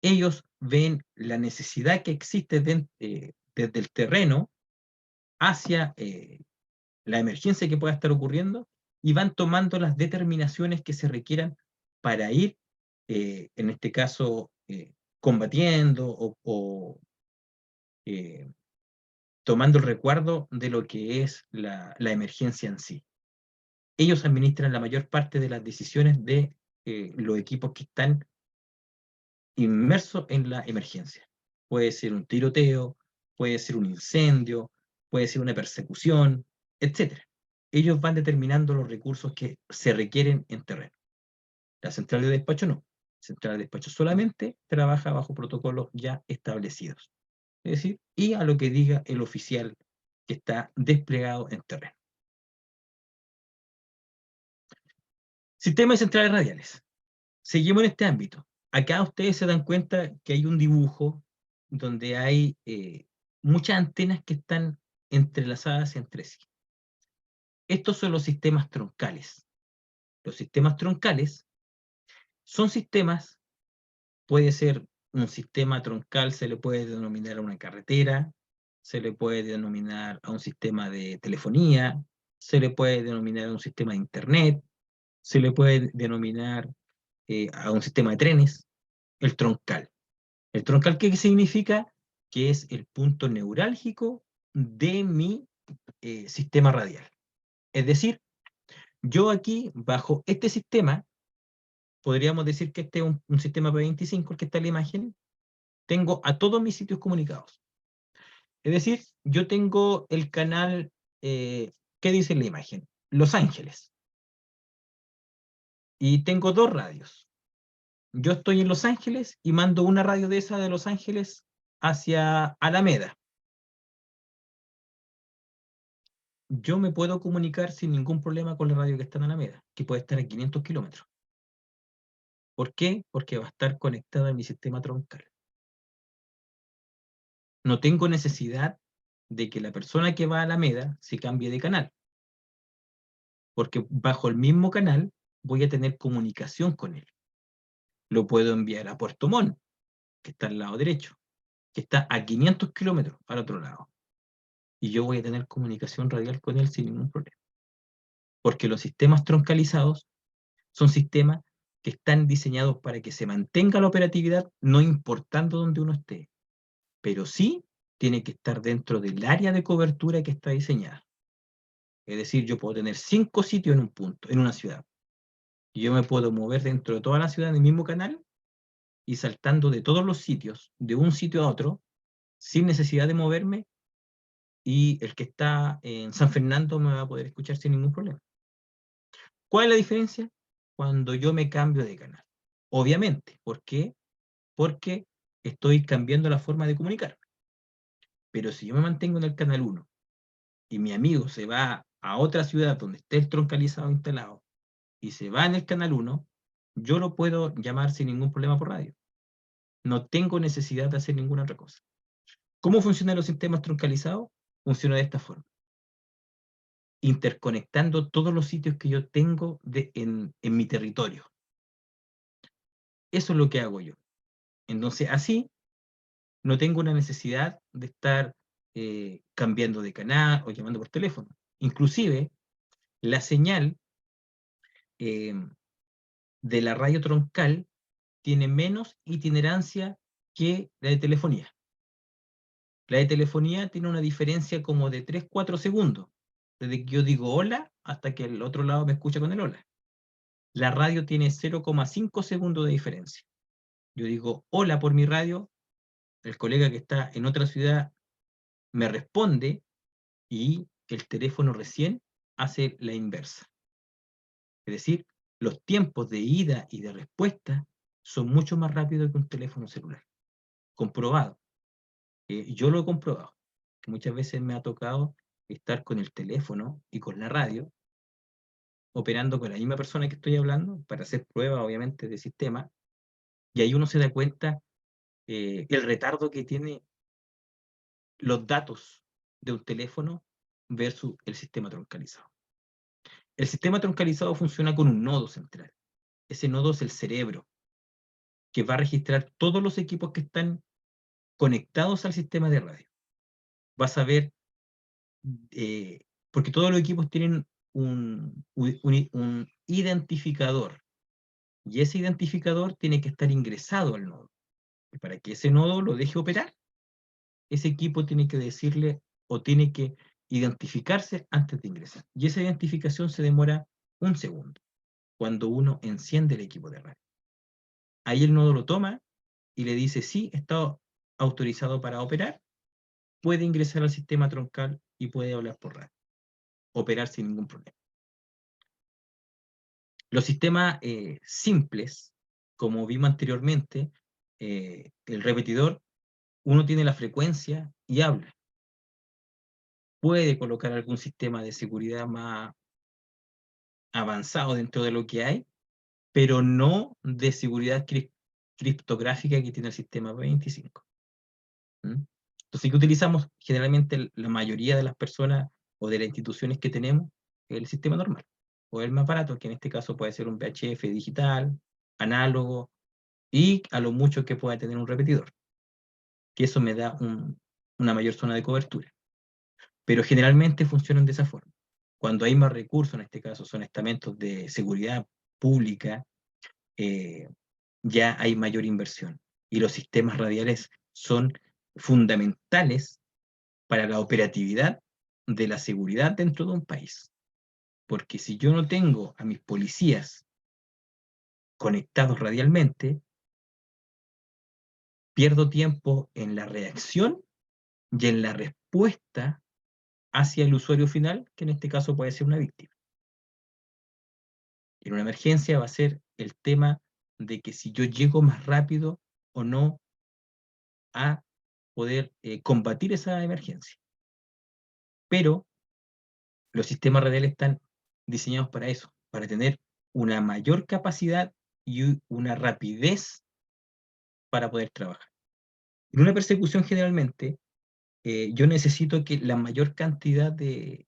ellos ven la necesidad que existe desde el terreno hacia la emergencia que pueda estar ocurriendo y van tomando las determinaciones que se requieran para ir, en este caso, combatiendo o tomando el recuerdo de lo que es la emergencia en sí. Ellos administran la mayor parte de las decisiones de los equipos que están inmersos en la emergencia. Puede ser un tiroteo, puede ser un incendio, puede ser una persecución, etc. Ellos van determinando los recursos que se requieren en terreno. La central de despacho no. La central de despacho solamente trabaja bajo protocolos ya establecidos. Es decir, y a lo que diga el oficial que está desplegado en terreno. Sistema de centrales radiales. Seguimos en este ámbito. Acá ustedes se dan cuenta que hay un dibujo donde hay muchas antenas que están entrelazadas entre sí. Estos son los sistemas troncales. Los sistemas troncales son sistemas, puede ser un sistema troncal, se le puede denominar a una carretera, se le puede denominar a un sistema de telefonía, se le puede denominar a un sistema de internet, se le puede denominar a un sistema de trenes, el troncal. ¿El troncal qué significa? Que es el punto neurálgico de mi sistema radial. Es decir, yo aquí, bajo este sistema, podríamos decir que este es un sistema P25, el que está en la imagen, tengo a todos mis sitios comunicados. Es decir, yo tengo el canal, ¿qué dice en la imagen? Los Ángeles. Y tengo dos radios. Yo estoy en Los Ángeles y mando una radio de esa de Los Ángeles hacia Alameda. Yo me puedo comunicar sin ningún problema con la radio que está en Alameda, que puede estar a 500 kilómetros. ¿Por qué? Porque va a estar conectada a mi sistema troncal. No tengo necesidad de que la persona que va a Alameda se cambie de canal, porque bajo el mismo canal voy a tener comunicación con él. Lo puedo enviar a Puerto Montt, que está al lado derecho, que está a 500 kilómetros al otro lado. Y yo voy a tener comunicación radial con él sin ningún problema. Porque los sistemas troncalizados son sistemas que están diseñados para que se mantenga la operatividad, no importando dónde uno esté. Pero sí tiene que estar dentro del área de cobertura que está diseñada. Es decir, yo puedo tener 5 sitios en un punto, en una ciudad. Y yo me puedo mover dentro de toda la ciudad en el mismo canal y saltando de todos los sitios, de un sitio a otro, sin necesidad de moverme, y el que está en San Fernando me va a poder escuchar sin ningún problema. ¿Cuál es la diferencia? Cuando yo me cambio de canal. Obviamente. ¿Por qué? Porque estoy cambiando la forma de comunicar. Pero si yo me mantengo en el canal 1 y mi amigo se va a otra ciudad donde esté el troncalizado instalado y se va en el canal 1, yo lo puedo llamar sin ningún problema por radio. No tengo necesidad de hacer ninguna otra cosa. ¿Cómo funcionan los sistemas troncalizados? Funciona de esta forma. Interconectando todos los sitios que yo tengo en mi territorio. Eso es lo que hago yo. Entonces, así, no tengo una necesidad de estar cambiando de canal o llamando por teléfono. Inclusive, la señal de la radio troncal tiene menos itinerancia que la de telefonía. La de telefonía tiene una diferencia como de 3-4 segundos, desde que yo digo hola hasta que el otro lado me escucha con el hola. La radio tiene 0,5 segundos de diferencia. Yo digo hola por mi radio, el colega que está en otra ciudad me responde y el teléfono recién hace la inversa. Es decir, los tiempos de ida y de respuesta son mucho más rápidos que un teléfono celular. Comprobado. Yo lo he comprobado. Que muchas veces me ha tocado estar con el teléfono y con la radio, operando con la misma persona que estoy hablando, para hacer pruebas, obviamente, de sistema, y ahí uno se da cuenta el retardo que tiene los datos de un teléfono versus el sistema troncalizado. El sistema troncalizado funciona con un nodo central. Ese nodo es el cerebro, que va a registrar todos los equipos que están conectados al sistema de radio. Vas a ver, porque todos los equipos tienen un identificador. Y ese identificador tiene que estar ingresado al nodo. Y para que ese nodo lo deje operar, ese equipo tiene que decirle o tiene que identificarse antes de ingresar. Y esa identificación se demora 1 segundo, cuando uno enciende el equipo de radio. Ahí el nodo lo toma y le dice, sí, está autorizado para operar, puede ingresar al sistema troncal y puede hablar por radio, operar sin ningún problema. Los sistemas simples, como vimos anteriormente, el repetidor, uno tiene la frecuencia y habla. Puede colocar algún sistema de seguridad más avanzado dentro de lo que hay, pero no de seguridad criptográfica que tiene el sistema P25. Entonces, ¿qué utilizamos? Generalmente la mayoría de las personas o de las instituciones que tenemos, el sistema normal, o el más barato, que en este caso puede ser un VHF digital, análogo, y a lo mucho que pueda tener un repetidor, que eso me da una mayor zona de cobertura. Pero generalmente funcionan de esa forma. Cuando hay más recursos, en este caso son estamentos de seguridad pública, ya hay mayor inversión. Y los sistemas radiales son fundamentales para la operatividad de la seguridad dentro de un país. Porque si yo no tengo a mis policías conectados radialmente, pierdo tiempo en la reacción y en la respuesta hacia el usuario final, que en este caso puede ser una víctima. En una emergencia va a ser el tema de que si yo llego más rápido o no a poder combatir esa emergencia. Pero los sistemas radiales están diseñados para eso, para tener una mayor capacidad y una rapidez para poder trabajar. En una persecución generalmente, yo necesito que la mayor cantidad de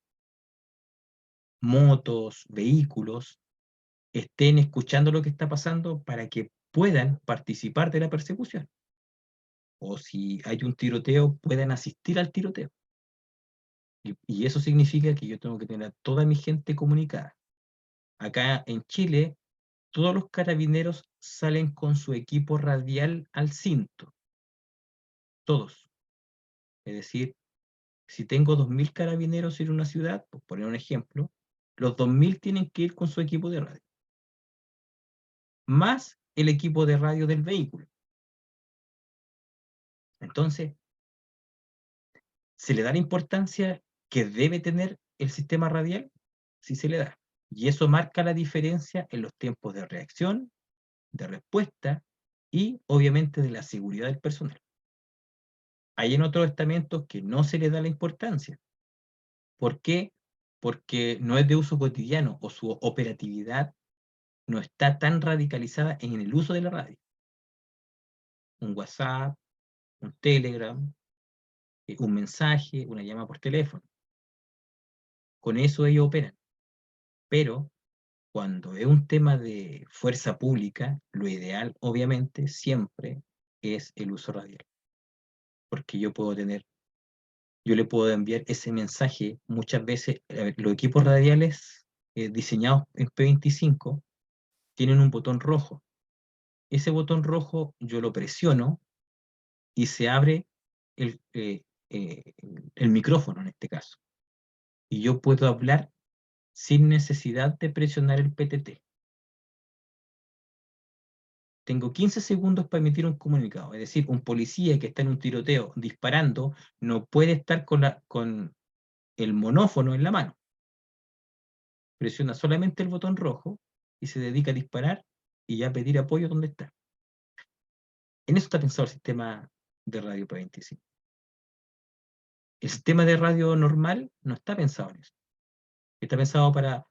motos, vehículos, estén escuchando lo que está pasando para que puedan participar de la persecución. O si hay un tiroteo, puedan asistir al tiroteo. Y eso significa que yo tengo que tener a toda mi gente comunicada. Acá en Chile, todos los carabineros salen con su equipo radial al cinto. Todos. Es decir, si tengo 2000 carabineros en una ciudad, por poner un ejemplo, los 2000 tienen que ir con su equipo de radio. Más el equipo de radio del vehículo. Entonces, ¿se le da la importancia que debe tener el sistema radial? Sí se le da. Y eso marca la diferencia en los tiempos de reacción, de respuesta y, obviamente, de la seguridad del personal. Hay en otros estamentos que no se le da la importancia. ¿Por qué? Porque no es de uso cotidiano o su operatividad no está tan radicalizada en el uso de la radio. Un WhatsApp, un Telegram, un mensaje, una llamada por teléfono. Con eso ellos operan. Pero cuando es un tema de fuerza pública, lo ideal, obviamente, siempre es el uso radial. Porque yo le puedo enviar ese mensaje muchas veces. Los equipos radiales diseñados en P25 tienen un botón rojo. Ese botón rojo yo lo presiono y se abre el micrófono en este caso. Y yo puedo hablar sin necesidad de presionar el PTT. Tengo 15 segundos para emitir un comunicado. Es decir, un policía que está en un tiroteo disparando no puede estar con el monófono en la mano. Presiona solamente el botón rojo y se dedica a disparar y ya pedir apoyo donde está. En eso está pensado el sistema de radio P25. El sistema de radio normal no está pensado en eso. Está pensado para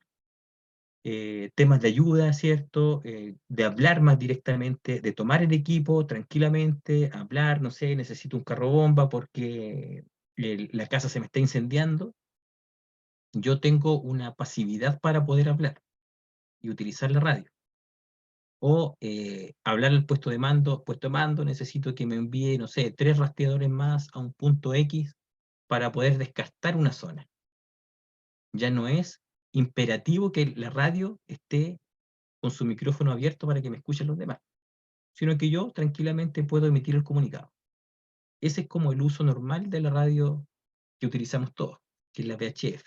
temas de ayuda, ¿cierto? De hablar más directamente, de tomar el equipo tranquilamente, hablar, no sé, necesito un carro bomba porque la casa se me está incendiando. Yo tengo una pasividad para poder hablar y utilizar la radio. O hablar al puesto de mando, necesito que me envíe, no sé, 3 rastreadores más a un punto X para poder descartar una zona. Ya no es imperativo que la radio esté con su micrófono abierto para que me escuchen los demás, sino que yo tranquilamente puedo emitir el comunicado. Ese es como el uso normal de la radio que utilizamos todos, que es la VHF.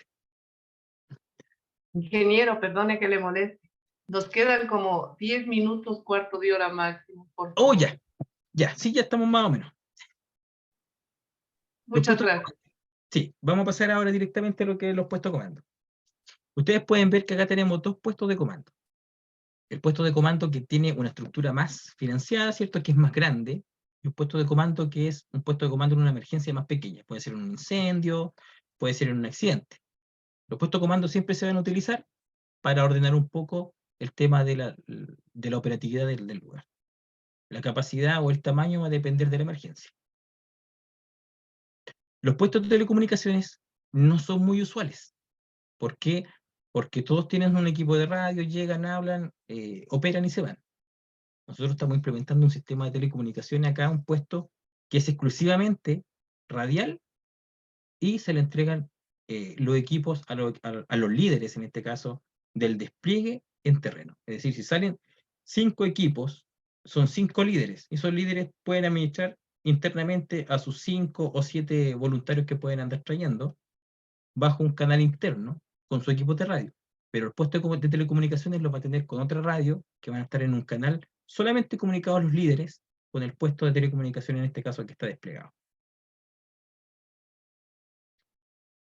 Ingeniero, perdone que le moleste. Nos quedan como 10 minutos, cuarto de hora máximo, por Oh, favor. ya, sí, ya estamos más o menos. Muchas gracias. Sí, vamos a pasar ahora directamente a lo que es los puestos de comando. Ustedes pueden ver que acá tenemos dos puestos de comando. El puesto de comando que tiene una estructura más financiada, ¿cierto? Que es más grande, y un puesto de comando que es un puesto de comando en una emergencia más pequeña. Puede ser en un incendio, puede ser en un accidente. Los puestos de comando siempre se van a utilizar para ordenar un poco el tema de la operatividad del lugar. La capacidad o el tamaño va a depender de la emergencia. Los puestos de telecomunicaciones no son muy usuales. ¿Por qué? Porque todos tienen un equipo de radio, llegan, hablan, operan y se van. Nosotros estamos implementando un sistema de telecomunicaciones acá, un puesto que es exclusivamente radial, y se le entregan los equipos a los líderes, en este caso, del despliegue en terreno. Es decir, si salen 5 equipos, son 5 líderes, y esos líderes pueden administrar internamente a sus 5 o 7 voluntarios que pueden andar trayendo bajo un canal interno con su equipo de radio. Pero el puesto de telecomunicaciones lo va a tener con otra radio que van a estar en un canal solamente comunicados a los líderes con el puesto de telecomunicaciones, en este caso, que está desplegado.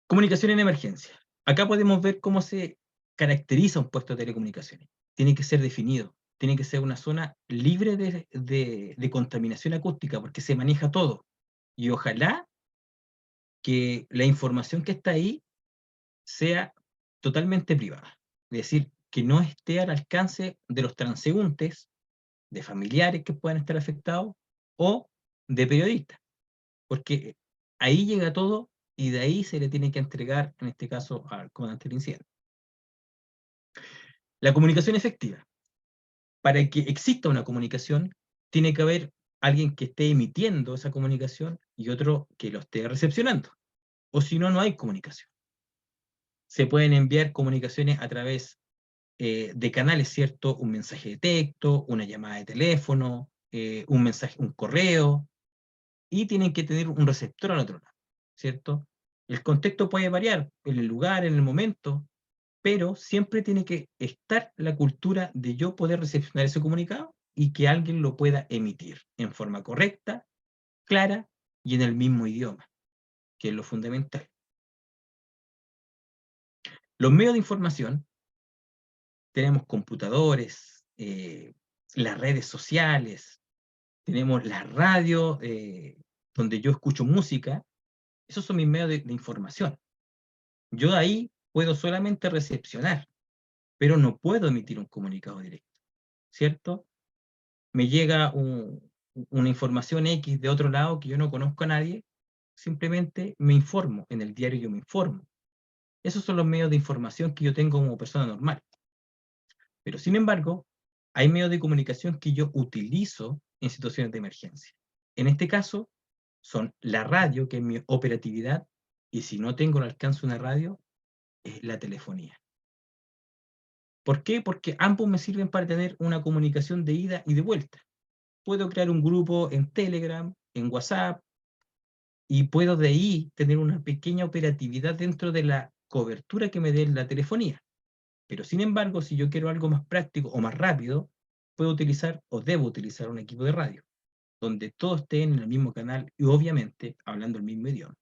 Comunicación en emergencia. Acá podemos ver cómo se caracteriza un puesto de telecomunicaciones. Tiene que ser definido, tiene que ser una zona libre de contaminación acústica, porque se maneja todo. Y ojalá que la información que está ahí sea totalmente privada. Es decir, que no esté al alcance de los transeúntes, de familiares que puedan estar afectados, o de periodistas, porque ahí llega todo y de ahí se le tiene que entregar, en este caso, al comandante del incidente. La comunicación efectiva. Para que exista una comunicación, tiene que haber alguien que esté emitiendo esa comunicación y otro que lo esté recepcionando, o si no, no hay comunicación. Se pueden enviar comunicaciones a través de canales, ¿cierto? Un mensaje de texto, una llamada de teléfono, un mensaje, un correo, y tienen que tener un receptor al otro lado, ¿cierto? El contexto puede variar en el lugar, en el momento, pero siempre tiene que estar la cultura de yo poder recepcionar ese comunicado y que alguien lo pueda emitir en forma correcta, clara y en el mismo idioma, que es lo fundamental. Los medios de información, tenemos computadores, las redes sociales, tenemos la radio, donde yo escucho música. Esos son mis medios de información. Yo ahí puedo solamente recepcionar, pero no puedo emitir un comunicado directo, ¿cierto? Me llega una información X de otro lado que yo no conozco a nadie, simplemente me informo, en el diario yo me informo. Esos son los medios de información que yo tengo como persona normal. Pero sin embargo, hay medios de comunicación que yo utilizo en situaciones de emergencia. En este caso, son la radio, que es mi operatividad, y si no tengo al alcance de una radio, es la telefonía. ¿Por qué? Porque ambos me sirven para tener una comunicación de ida y de vuelta. Puedo crear un grupo en Telegram, en WhatsApp, y puedo de ahí tener una pequeña operatividad dentro de la cobertura que me dé la telefonía. Pero sin embargo, si yo quiero algo más práctico o más rápido, puedo utilizar o debo utilizar un equipo de radio, donde todos estén en el mismo canal y obviamente hablando el mismo idioma.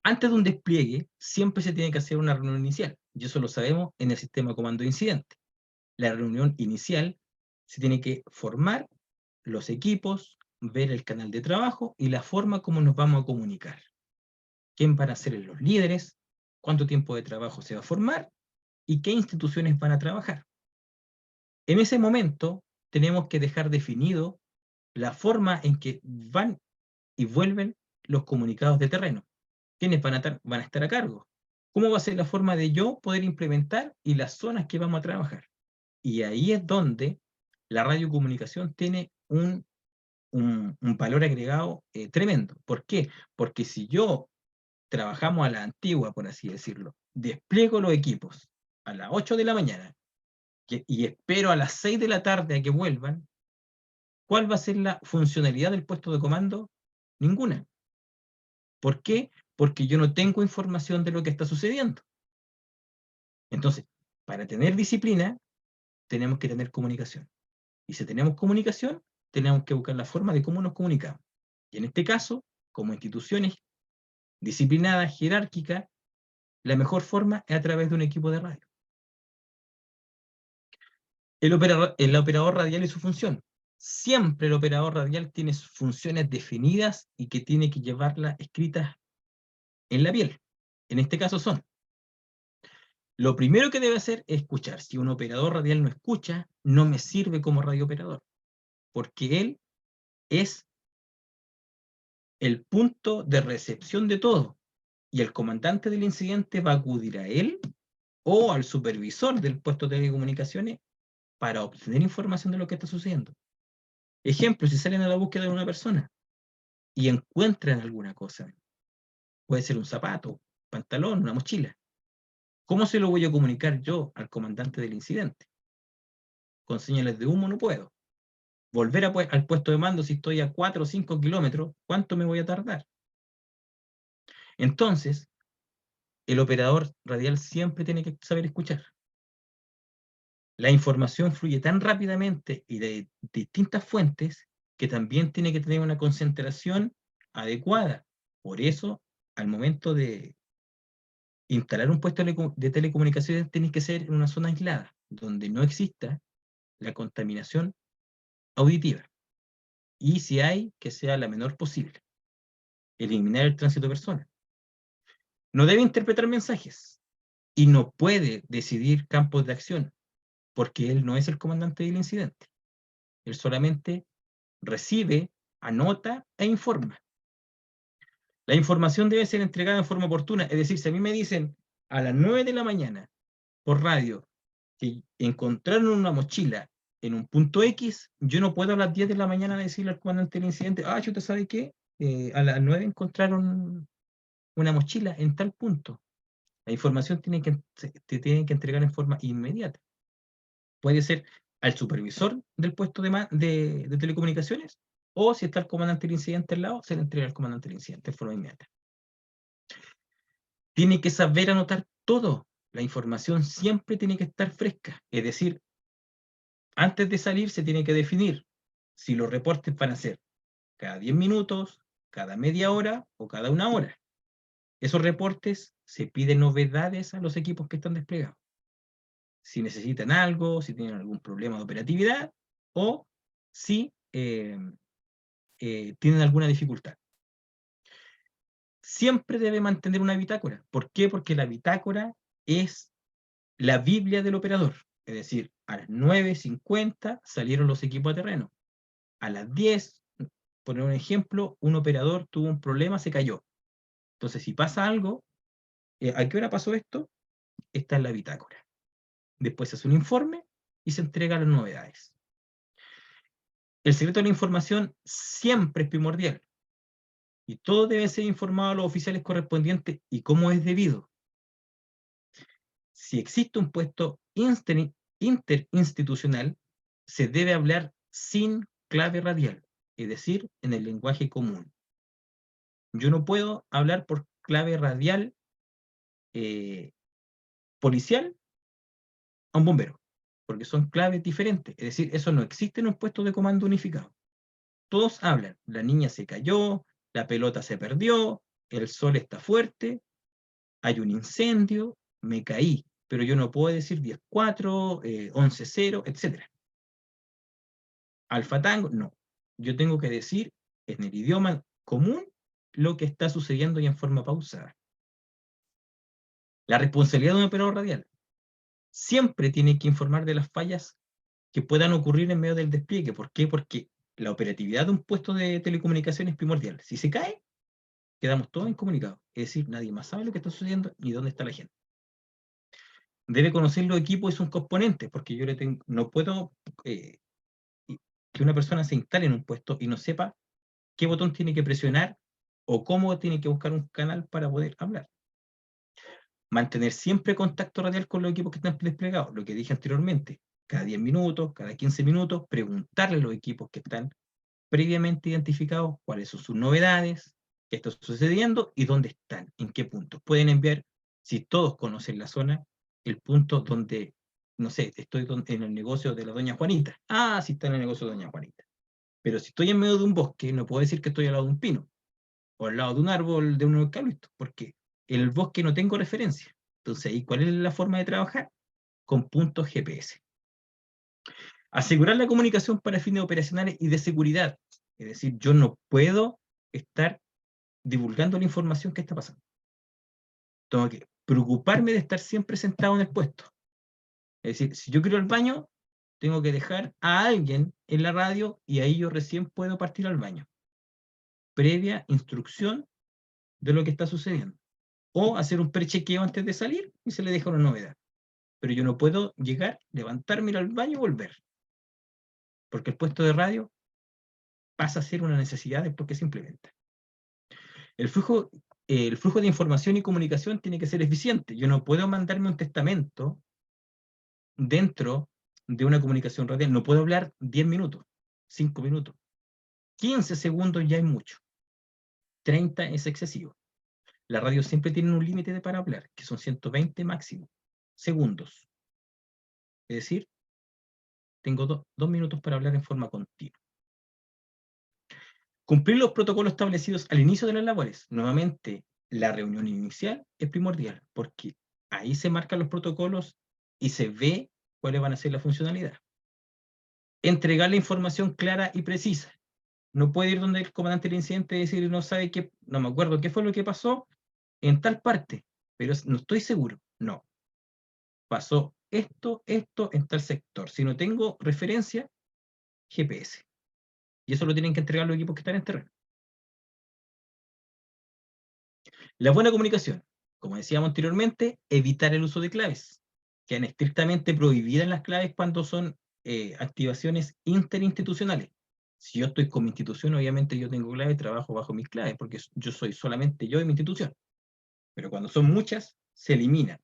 Antes de un despliegue, siempre se tiene que hacer una reunión inicial, y eso lo sabemos en el sistema de comando de incidente. La reunión inicial se tiene que formar los equipos, ver el canal de trabajo y la forma como nos vamos a comunicar. ¿Quién van a ser los líderes? ¿Cuánto tiempo de trabajo se va a formar? ¿Y qué instituciones van a trabajar? En ese momento tenemos que dejar definido la forma en que van y vuelven los comunicados de terreno. ¿Quiénes van a estar a cargo? ¿Cómo va a ser la forma de yo poder implementar y las zonas que vamos a trabajar? Y ahí es donde la radiocomunicación tiene un valor agregado tremendo. ¿Por qué? Porque si yo trabajamos a la antigua, por así decirlo, despliego los equipos a las 8 de la mañana y espero a las 6 de la tarde a que vuelvan, ¿cuál va a ser la funcionalidad del puesto de comando? Ninguna. ¿Por qué? Porque yo no tengo información de lo que está sucediendo. Entonces, para tener disciplina, tenemos que tener comunicación. Y si tenemos comunicación, tenemos que buscar la forma de cómo nos comunicamos. Y en este caso, como instituciones disciplinadas, jerárquicas, la mejor forma es a través de un equipo de radio. El operador radial y su función. Siempre el operador radial tiene sus funciones definidas y que tiene que llevarlas escritas en la piel. En este caso son: lo primero que debe hacer es escuchar. Si un operador radial no escucha, no me sirve como radiooperador, porque él es el punto de recepción de todo, y el comandante del incidente va a acudir a él o al supervisor del puesto de telecomunicaciones para obtener información de lo que está sucediendo. Ejemplo, si salen a la búsqueda de una persona y encuentran alguna cosa, puede ser un zapato, pantalón, una mochila, ¿cómo se lo voy a comunicar yo al comandante del incidente? Con señales de humo no puedo. Volver al puesto de mando, si estoy a 4 o 5 kilómetros, ¿cuánto me voy a tardar? Entonces, el operador radial siempre tiene que saber escuchar. La información fluye tan rápidamente y de distintas fuentes que también tiene que tener una concentración adecuada. Por eso, al momento de instalar un puesto de telecomunicaciones, tiene que ser en una zona aislada, donde no exista la contaminación auditiva. Y si hay, que sea la menor posible. Eliminar el tránsito de personas. No debe interpretar mensajes y no puede decidir campos de acción, porque él no es el comandante del incidente. Él solamente recibe, anota e informa. La información debe ser entregada en forma oportuna, es decir, si a mí me dicen a las 9 de la mañana por radio que encontraron una mochila en un punto X, yo no puedo a las 10 de la mañana decirle al comandante del incidente: ¿usted sabe qué? A las 9 encontraron una mochila en tal punto. La información te tienen que entregar en forma inmediata. Puede ser al supervisor del puesto de telecomunicaciones, o si está el comandante del incidente al lado, se le entrega al comandante del incidente de forma inmediata. Tiene que saber anotar todo. La información siempre tiene que estar fresca. Es decir, antes de salir se tiene que definir si los reportes van a ser cada 10 minutos, cada media hora o cada una hora. Esos reportes se piden novedades a los equipos que están desplegados. Si necesitan algo, si tienen algún problema de operatividad o si tienen alguna dificultad. Siempre debe mantener una bitácora. ¿Por qué? Porque la bitácora es la Biblia del operador. Es decir, a las 9:50 salieron los equipos a terreno. A las 10, por un ejemplo, un operador tuvo un problema, se cayó. Entonces, si pasa algo, ¿a qué hora pasó esto? Está en la bitácora. Después se hace un informe y se entrega las novedades. El secreto de la información siempre es primordial. Y todo debe ser informado a los oficiales correspondientes y como es debido. Si existe un puesto interinstitucional, se debe hablar sin clave radial, es decir, en el lenguaje común. Yo no puedo hablar por clave radial policial a un bombero, porque son claves diferentes. Es decir, eso no existe en un puesto de comando unificado. Todos hablan: la niña se cayó, la pelota se perdió, el sol está fuerte, hay un incendio, me caí, pero yo no puedo decir 10-4, 11-0, etc. Alfa Tango, no. Yo tengo que decir en el idioma común lo que está sucediendo y en forma pausada. La responsabilidad de un operador radial siempre tiene que informar de las fallas que puedan ocurrir en medio del despliegue. ¿Por qué? Porque la operatividad de un puesto de telecomunicaciones es primordial. Si se cae, quedamos todos incomunicados. Es decir, nadie más sabe lo que está sucediendo ni dónde está la gente. Debe conocer los equipos y sus componentes, porque yo no puedo que una persona se instale en un puesto y no sepa qué botón tiene que presionar o cómo tiene que buscar un canal para poder hablar. Mantener siempre contacto radial con los equipos que están desplegados, lo que dije anteriormente, cada 10 minutos, cada 15 minutos, preguntarle a los equipos que están previamente identificados cuáles son sus novedades, qué está sucediendo y dónde están, en qué puntos. Pueden enviar, si todos conocen la zona, el punto donde, no sé, estoy en el negocio de la doña Juanita. Ah, sí está en el negocio de doña Juanita. Pero si estoy en medio de un bosque, no puedo decir que estoy al lado de un pino, o al lado de un árbol de un eucalipto, porque en el bosque no tengo referencia. Entonces, ¿y cuál es la forma de trabajar? Con puntos GPS. Asegurar la comunicación para fines operacionales y de seguridad. Es decir, yo no puedo estar divulgando la información que está pasando. Tengo que preocuparme de estar siempre sentado en el puesto. Es decir, si yo quiero ir al baño, tengo que dejar a alguien en la radio y ahí yo recién puedo partir al baño. Previa instrucción de lo que está sucediendo. O hacer un prechequeo antes de salir y se le deja una novedad. Pero yo no puedo llegar, levantarme, ir al baño y volver. Porque el puesto de radio pasa a ser una necesidad después que se implementa. El flujo de información y comunicación tiene que ser eficiente. Yo no puedo mandarme un testamento dentro de una comunicación radial. No puedo hablar 10 minutos, 5 minutos. 15 segundos ya es mucho. 30 es excesivo. La radio siempre tiene un límite para hablar, que son 120 máximo segundos. Es decir, tengo 2 minutos para hablar en forma continua. Cumplir los protocolos establecidos al inicio de las labores. Nuevamente, la reunión inicial es primordial, porque ahí se marcan los protocolos y se ve cuáles van a ser la funcionalidad. Entregar la información clara y precisa. No puede ir donde el comandante del incidente y decir, no sabe qué, no me acuerdo qué fue lo que pasó en tal parte, pero no estoy seguro. No. Pasó esto en tal sector. Si no tengo referencia, GPS. Y eso lo tienen que entregar los equipos que están en terreno. La buena comunicación, como decíamos anteriormente, evitar el uso de claves. Quedan estrictamente prohibidas las claves cuando son activaciones interinstitucionales. Si yo estoy con mi institución, obviamente yo tengo claves, trabajo bajo mis claves, porque yo soy solamente yo y mi institución. Pero cuando son muchas, se eliminan.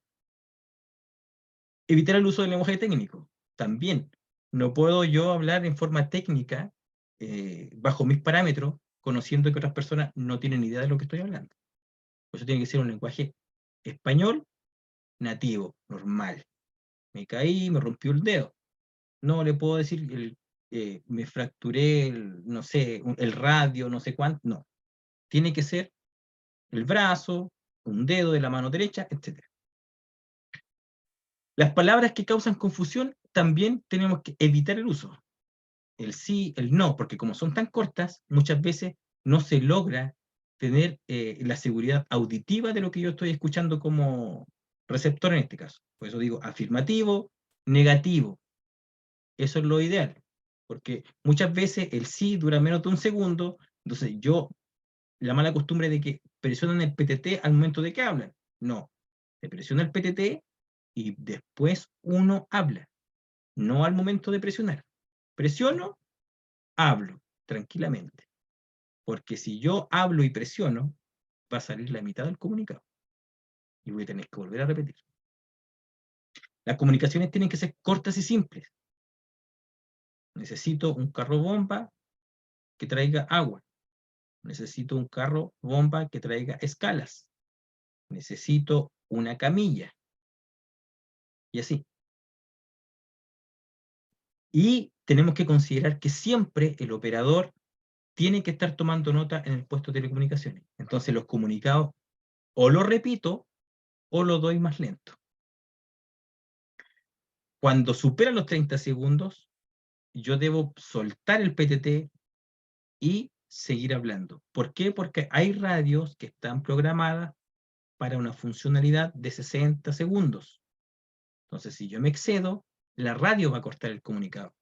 Evitar el uso del lenguaje técnico. También, no puedo yo hablar en forma técnica, bajo mis parámetros, conociendo que otras personas no tienen idea de lo que estoy hablando. Por eso tiene que ser un lenguaje español nativo, normal. Me caí, me rompió el dedo. No le puedo decir, me fracturé, no sé, el radio, no sé cuánto. No. Tiene que ser el brazo, un dedo de la mano derecha, etc. Las palabras que causan confusión también tenemos que evitar el uso. El sí, el no, porque como son tan cortas, muchas veces no se logra tener la seguridad auditiva de lo que yo estoy escuchando como receptor en este caso. Por eso digo afirmativo, negativo. Eso es lo ideal, porque muchas veces el sí dura menos de un segundo, entonces la mala costumbre de que presionan el PTT al momento de que hablan. No, se presiona el PTT y después uno habla, no al momento de presionar. Presiono, hablo tranquilamente, porque si yo hablo y presiono, va a salir la mitad del comunicado y voy a tener que volver a repetir. Las comunicaciones tienen que ser cortas y simples. Necesito un carro bomba que traiga agua. Necesito un carro bomba que traiga escalas. Necesito una camilla. Y así. Y tenemos que considerar que siempre el operador tiene que estar tomando nota en el puesto de telecomunicaciones. Entonces los comunicados o lo repito o lo doy más lento. Cuando supera los 30 segundos, yo debo soltar el PTT y seguir hablando. ¿Por qué? Porque hay radios que están programadas para una funcionalidad de 60 segundos. Entonces, si yo me excedo, la radio va a cortar el comunicado.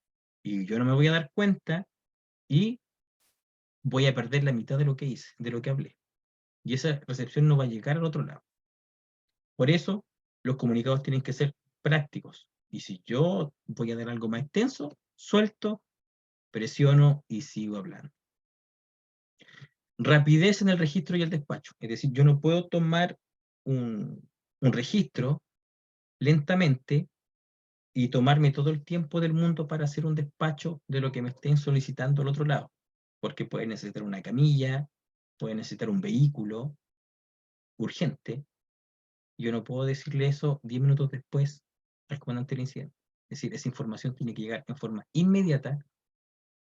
Y yo no me voy a dar cuenta y voy a perder la mitad de lo que hice, de lo que hablé. Y esa recepción no va a llegar al otro lado. Por eso, los comunicados tienen que ser prácticos. Y si yo voy a dar algo más extenso, suelto, presiono y sigo hablando. Rapidez en el registro y el despacho. Es decir, yo no puedo tomar un un registro lentamente y tomarme todo el tiempo del mundo para hacer un despacho de lo que me estén solicitando al otro lado, porque puede necesitar una camilla, puede necesitar un vehículo urgente. Yo no puedo decirle eso 10 minutos después al comandante del incidente. Es decir, esa información tiene que llegar en forma inmediata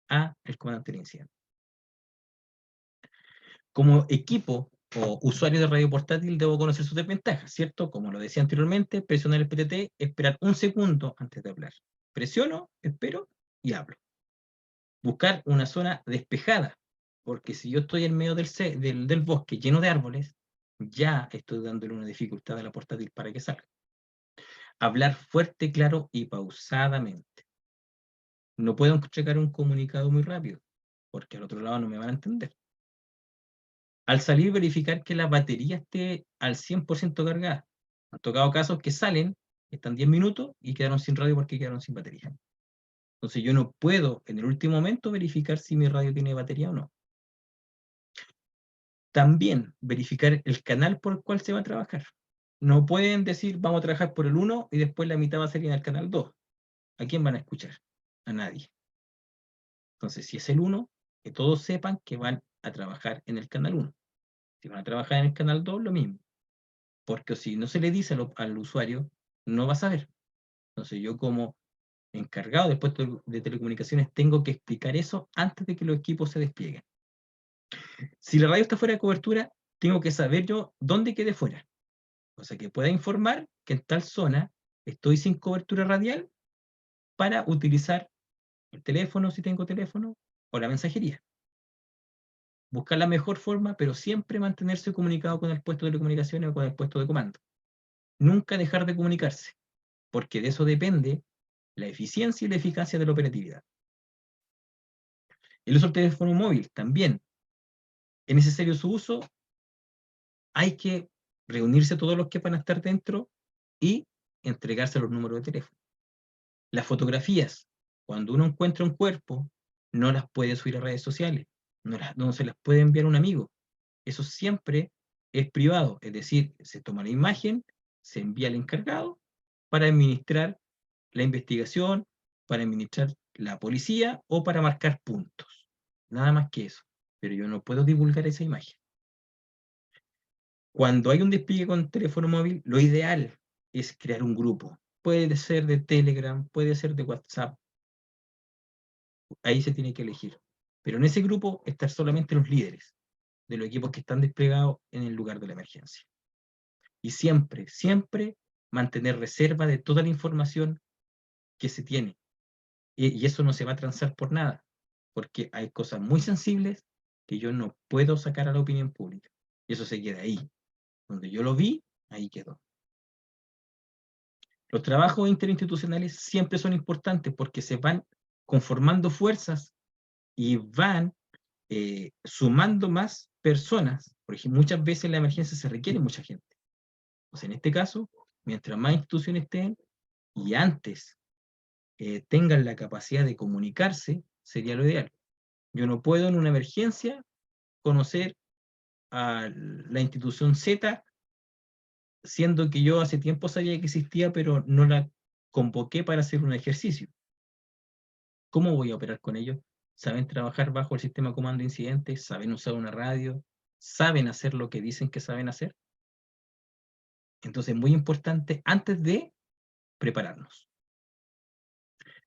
al comandante del incidente. Como equipo o usuario de radio portátil debo conocer sus desventajas, ¿cierto? Como lo decía anteriormente, presionar el PTT, esperar un segundo antes de hablar. Presiono, espero y hablo. Buscar una zona despejada, porque si yo estoy en medio del bosque lleno de árboles, ya estoy dándole una dificultad a la portátil para que salga. Hablar fuerte, claro y pausadamente. No puedo entregar un comunicado muy rápido, porque al otro lado no me van a entender. Al salir, verificar que la batería esté al 100% cargada. Han tocado casos que salen, están 10 minutos y quedaron sin radio porque quedaron sin batería. Entonces yo no puedo en el último momento verificar si mi radio tiene batería o no. También verificar el canal por el cual se va a trabajar. No pueden decir vamos a trabajar por el 1 y después la mitad va a salir en el canal 2. ¿A quién van a escuchar? A nadie. Entonces si es el 1, que todos sepan que van a trabajar en el canal 1. Si van a trabajar en el canal 2, lo mismo. Porque si no se le dice al usuario, no va a saber. Entonces yo como encargado del puesto de telecomunicaciones tengo que explicar eso antes de que los equipos se desplieguen. Si la radio está fuera de cobertura, tengo que saber yo dónde quede fuera. O sea, que pueda informar que en tal zona estoy sin cobertura radial para utilizar el teléfono, si tengo teléfono, o la mensajería. Buscar la mejor forma, pero siempre mantenerse comunicado con el puesto de telecomunicaciones o con el puesto de comando. Nunca dejar de comunicarse, porque de eso depende la eficiencia y la eficacia de la operatividad. El uso del teléfono móvil también. ¿Es necesario su uso? Hay que reunirse todos los que van a estar dentro y entregarse los números de teléfono. Las fotografías, cuando uno encuentra un cuerpo, no las puede subir a redes sociales, no se las puede enviar a un amigo. Eso siempre es privado, es decir, se toma la imagen, se envía al encargado para administrar la investigación, para administrar la policía o para marcar puntos. Nada más que eso. Pero yo no puedo divulgar esa imagen. Cuando hay un despliegue con teléfono móvil, lo ideal es crear un grupo. Puede ser de Telegram, puede ser de WhatsApp. Ahí se tiene que elegir. Pero en ese grupo estar solamente los líderes de los equipos que están desplegados en el lugar de la emergencia. Y siempre, siempre mantener reserva de toda la información que se tiene. Y eso no se va a transar por nada, porque hay cosas muy sensibles que yo no puedo sacar a la opinión pública. Y eso se queda ahí. Donde yo lo vi, ahí quedó. Los trabajos interinstitucionales siempre son importantes porque se van conformando fuerzas y van sumando más personas. Por ejemplo, muchas veces en la emergencia se requiere mucha gente. O sea, en este caso, mientras más instituciones estén y antes tengan la capacidad de comunicarse, sería lo ideal. Yo no puedo en una emergencia conocer a la institución Z, siendo que yo hace tiempo sabía que existía, pero no la convoqué para hacer un ejercicio. ¿Cómo voy a operar con ellos? ¿Saben trabajar bajo el sistema comando de incidentes? ¿Saben usar una radio? ¿Saben hacer lo que dicen que saben hacer? Entonces, muy importante, antes de prepararnos.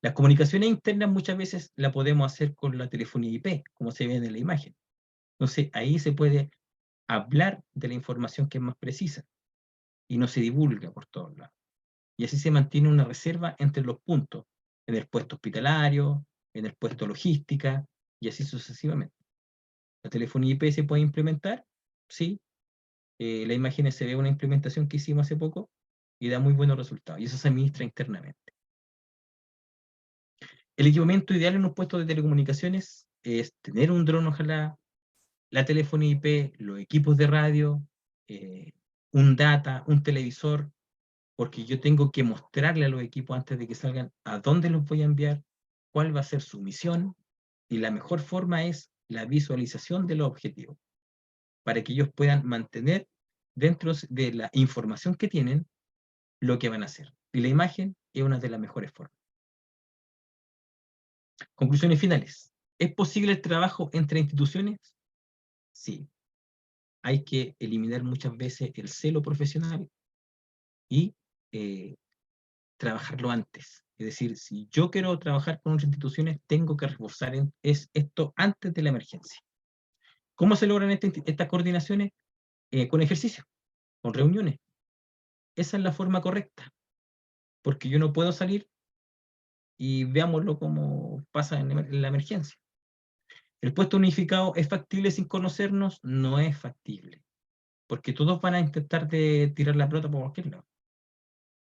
Las comunicaciones internas muchas veces la podemos hacer con la telefonía IP, como se ve en la imagen. Entonces, ahí se puede hablar de la información que es más precisa y no se divulga por todos lados. Y así se mantiene una reserva entre los puntos, en el puesto hospitalario, en el puesto logística, y así sucesivamente. ¿La telefonía IP se puede implementar? Sí. La imagen se ve una implementación que hicimos hace poco y da muy buenos resultados. Y eso se administra internamente. El equipamiento ideal en un puesto de telecomunicaciones es tener un dron, ojalá, la telefonía IP, los equipos de radio, un data, un televisor, porque yo tengo que mostrarle a los equipos antes de que salgan a dónde los voy a enviar, cuál va a ser su misión, y la mejor forma es la visualización de los objetivos, para que ellos puedan mantener dentro de la información que tienen, lo que van a hacer. Y la imagen es una de las mejores formas. Conclusiones finales. ¿Es posible el trabajo entre instituciones? Sí. Hay que eliminar muchas veces el celo profesional y trabajarlo antes. Es decir, si yo quiero trabajar con otras instituciones, tengo que reforzar esto antes de la emergencia. ¿Cómo se logran estas coordinaciones? Con ejercicio, con reuniones. Esa es la forma correcta, porque yo no puedo salir y veámoslo como pasa en la emergencia. ¿El puesto unificado es factible sin conocernos? No es factible, porque todos van a intentar tirar la pelota por cualquier lado.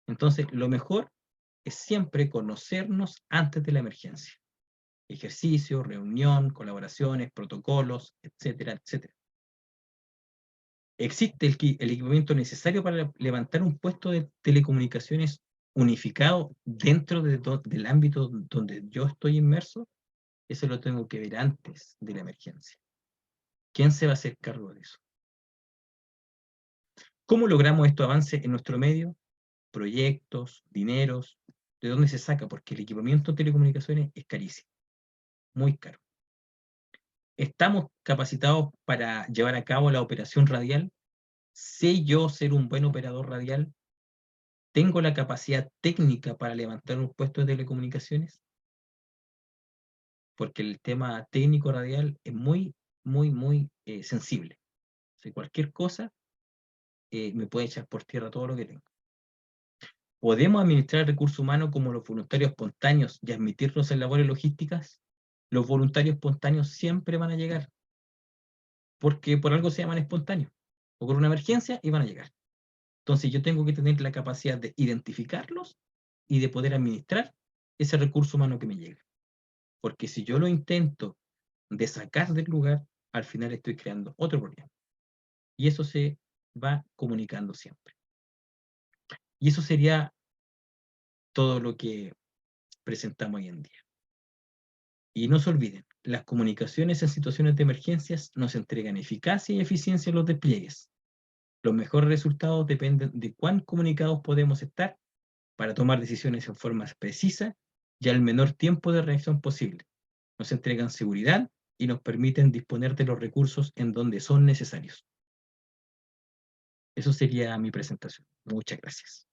Entonces, lo mejor es siempre conocernos antes de la emergencia. Ejercicio, reunión, colaboraciones, protocolos, etcétera, etcétera. ¿Existe el equipamiento necesario para levantar un puesto de telecomunicaciones unificado dentro del ámbito donde yo estoy inmerso? Eso lo tengo que ver antes de la emergencia. ¿Quién se va a hacer cargo de eso? ¿Cómo logramos estos avances en nuestro medio? Proyectos, dineros. ¿De dónde se saca? Porque el equipamiento de telecomunicaciones es carísimo, muy caro. ¿Estamos capacitados para llevar a cabo la operación radial? ¿Sé yo ser un buen operador radial? ¿Tengo la capacidad técnica para levantar un puesto de telecomunicaciones? Porque el tema técnico radial es muy, muy, muy sensible. O sea, cualquier cosa me puede echar por tierra todo lo que tengo. ¿Podemos administrar el recurso humano como los voluntarios espontáneos y admitirlos en labores logísticas? Los voluntarios espontáneos siempre van a llegar, porque por algo se llaman espontáneos. Ocurre una emergencia y van a llegar. Entonces yo tengo que tener la capacidad de identificarlos y de poder administrar ese recurso humano que me llega. Porque si yo lo intento de sacar del lugar, al final estoy creando otro problema. Y eso se va comunicando siempre. Y eso sería todo lo que presentamos hoy en día. Y no se olviden, las comunicaciones en situaciones de emergencias nos entregan eficacia y eficiencia en los despliegues. Los mejores resultados dependen de cuán comunicados podemos estar para tomar decisiones en forma precisa y al menor tiempo de reacción posible. Nos entregan seguridad y nos permiten disponer de los recursos en donde son necesarios. Eso sería mi presentación. Muchas gracias.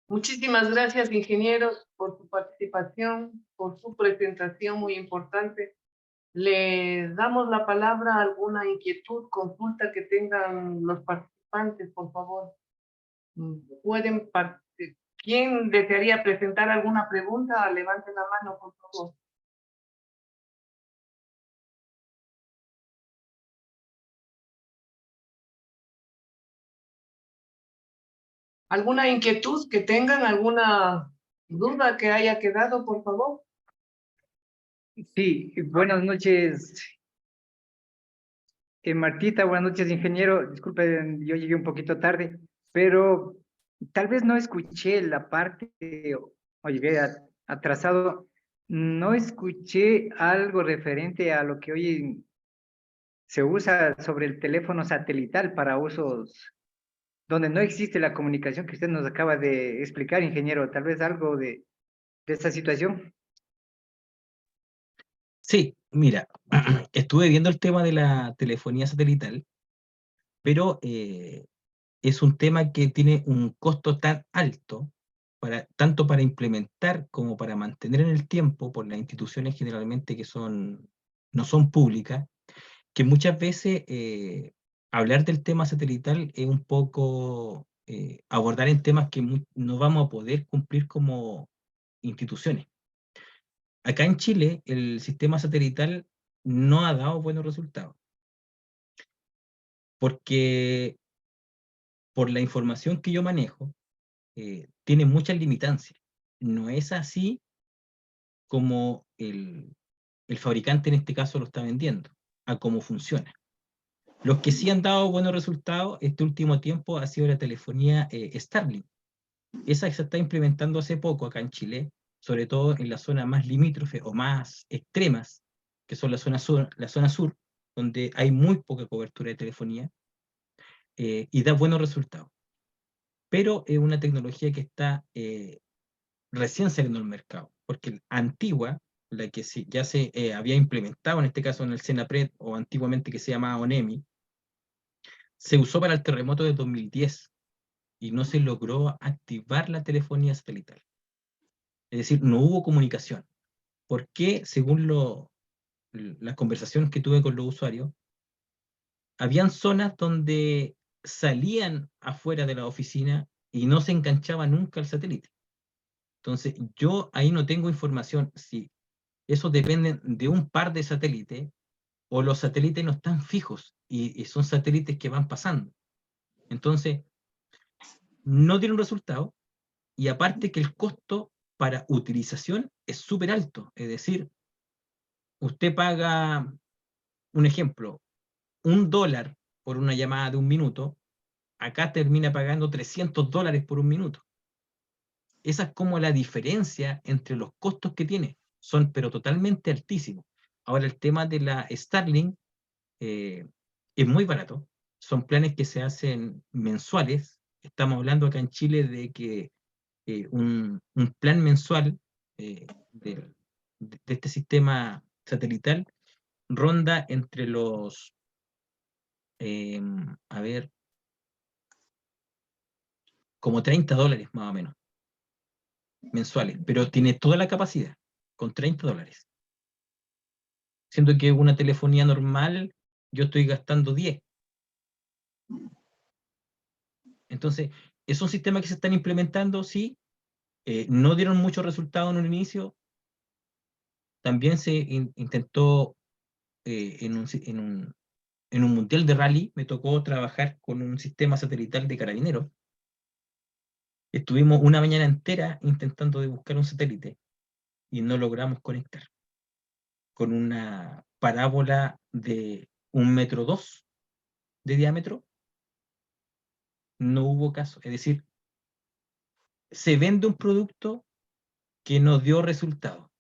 Muchísimas gracias, ingenieros, por su participación, por su presentación muy importante. Le damos la palabra a alguna inquietud, consulta que tengan los participantes, por favor. Pueden ¿Quién desearía presentar alguna pregunta? Levante la mano, por favor. ¿Alguna inquietud que tengan? ¿Alguna duda que haya quedado, por favor? Sí, buenas noches, Martita, buenas noches, ingeniero. Disculpe, yo llegué un poquito tarde, pero tal vez no escuché la parte, o llegué atrasado, no escuché algo referente a lo que hoy se usa sobre el teléfono satelital para usos donde no existe la comunicación que usted nos acaba de explicar, ingeniero. Tal vez algo de esta situación. Sí, mira, estuve viendo el tema de la telefonía satelital, pero es un tema que tiene un costo tan alto, tanto para implementar como para mantener en el tiempo por las instituciones generalmente que no son públicas, que muchas veces hablar del tema satelital es un poco abordar en temas que no vamos a poder cumplir como instituciones. Acá en Chile, el sistema satelital no ha dado buenos resultados, porque por la información que yo manejo, tiene muchas limitancias. No es así como el fabricante en este caso lo está vendiendo, a cómo funciona. Los que sí han dado buenos resultados este último tiempo ha sido la telefonía Starlink. Esa se está implementando hace poco acá en Chile, sobre todo en la zona más limítrofe o más extremas, que son la zona sur, donde hay muy poca cobertura de telefonía. y da buenos resultados. Pero es una tecnología que está recién saliendo al mercado, porque antigua, la que ya se había implementado, en este caso en el Senapred, o antiguamente que se llamaba ONEMI, se usó para el terremoto de 2010 y no se logró activar la telefonía satelital. Es decir, no hubo comunicación. Porque, según las conversaciones que tuve con los usuarios, habían zonas donde salían afuera de la oficina y no se enganchaba nunca el satélite. Entonces, yo ahí no tengo información si eso depende de un par de satélites o los satélites no están fijos y son satélites que van pasando. Entonces, no dieron resultado y aparte que el costo para utilización es súper alto. Es decir, usted paga, un ejemplo, $1 por una llamada de 1 minuto, acá termina pagando $300 por 1 minuto. Esa es como la diferencia entre los costos que tiene. Son pero totalmente altísimos. Ahora el tema de la Starlink es muy barato. Son planes que se hacen mensuales. Estamos hablando acá en Chile de que un plan mensual de este sistema satelital ronda entre los, a ver, como $30 más o menos, mensuales, pero tiene toda la capacidad, con $30. Siendo que una telefonía normal, yo estoy gastando 10. Entonces, es un sistema que se están implementando, sí, no dieron muchos resultados en un inicio. También se intentó en un mundial de rally, me tocó trabajar con un sistema satelital de carabineros. Estuvimos una mañana entera intentando de buscar un satélite y no logramos conectar. Con una parábola de 1,2 metros de diámetro, no hubo caso. Es decir, se vende un producto que no dio resultado.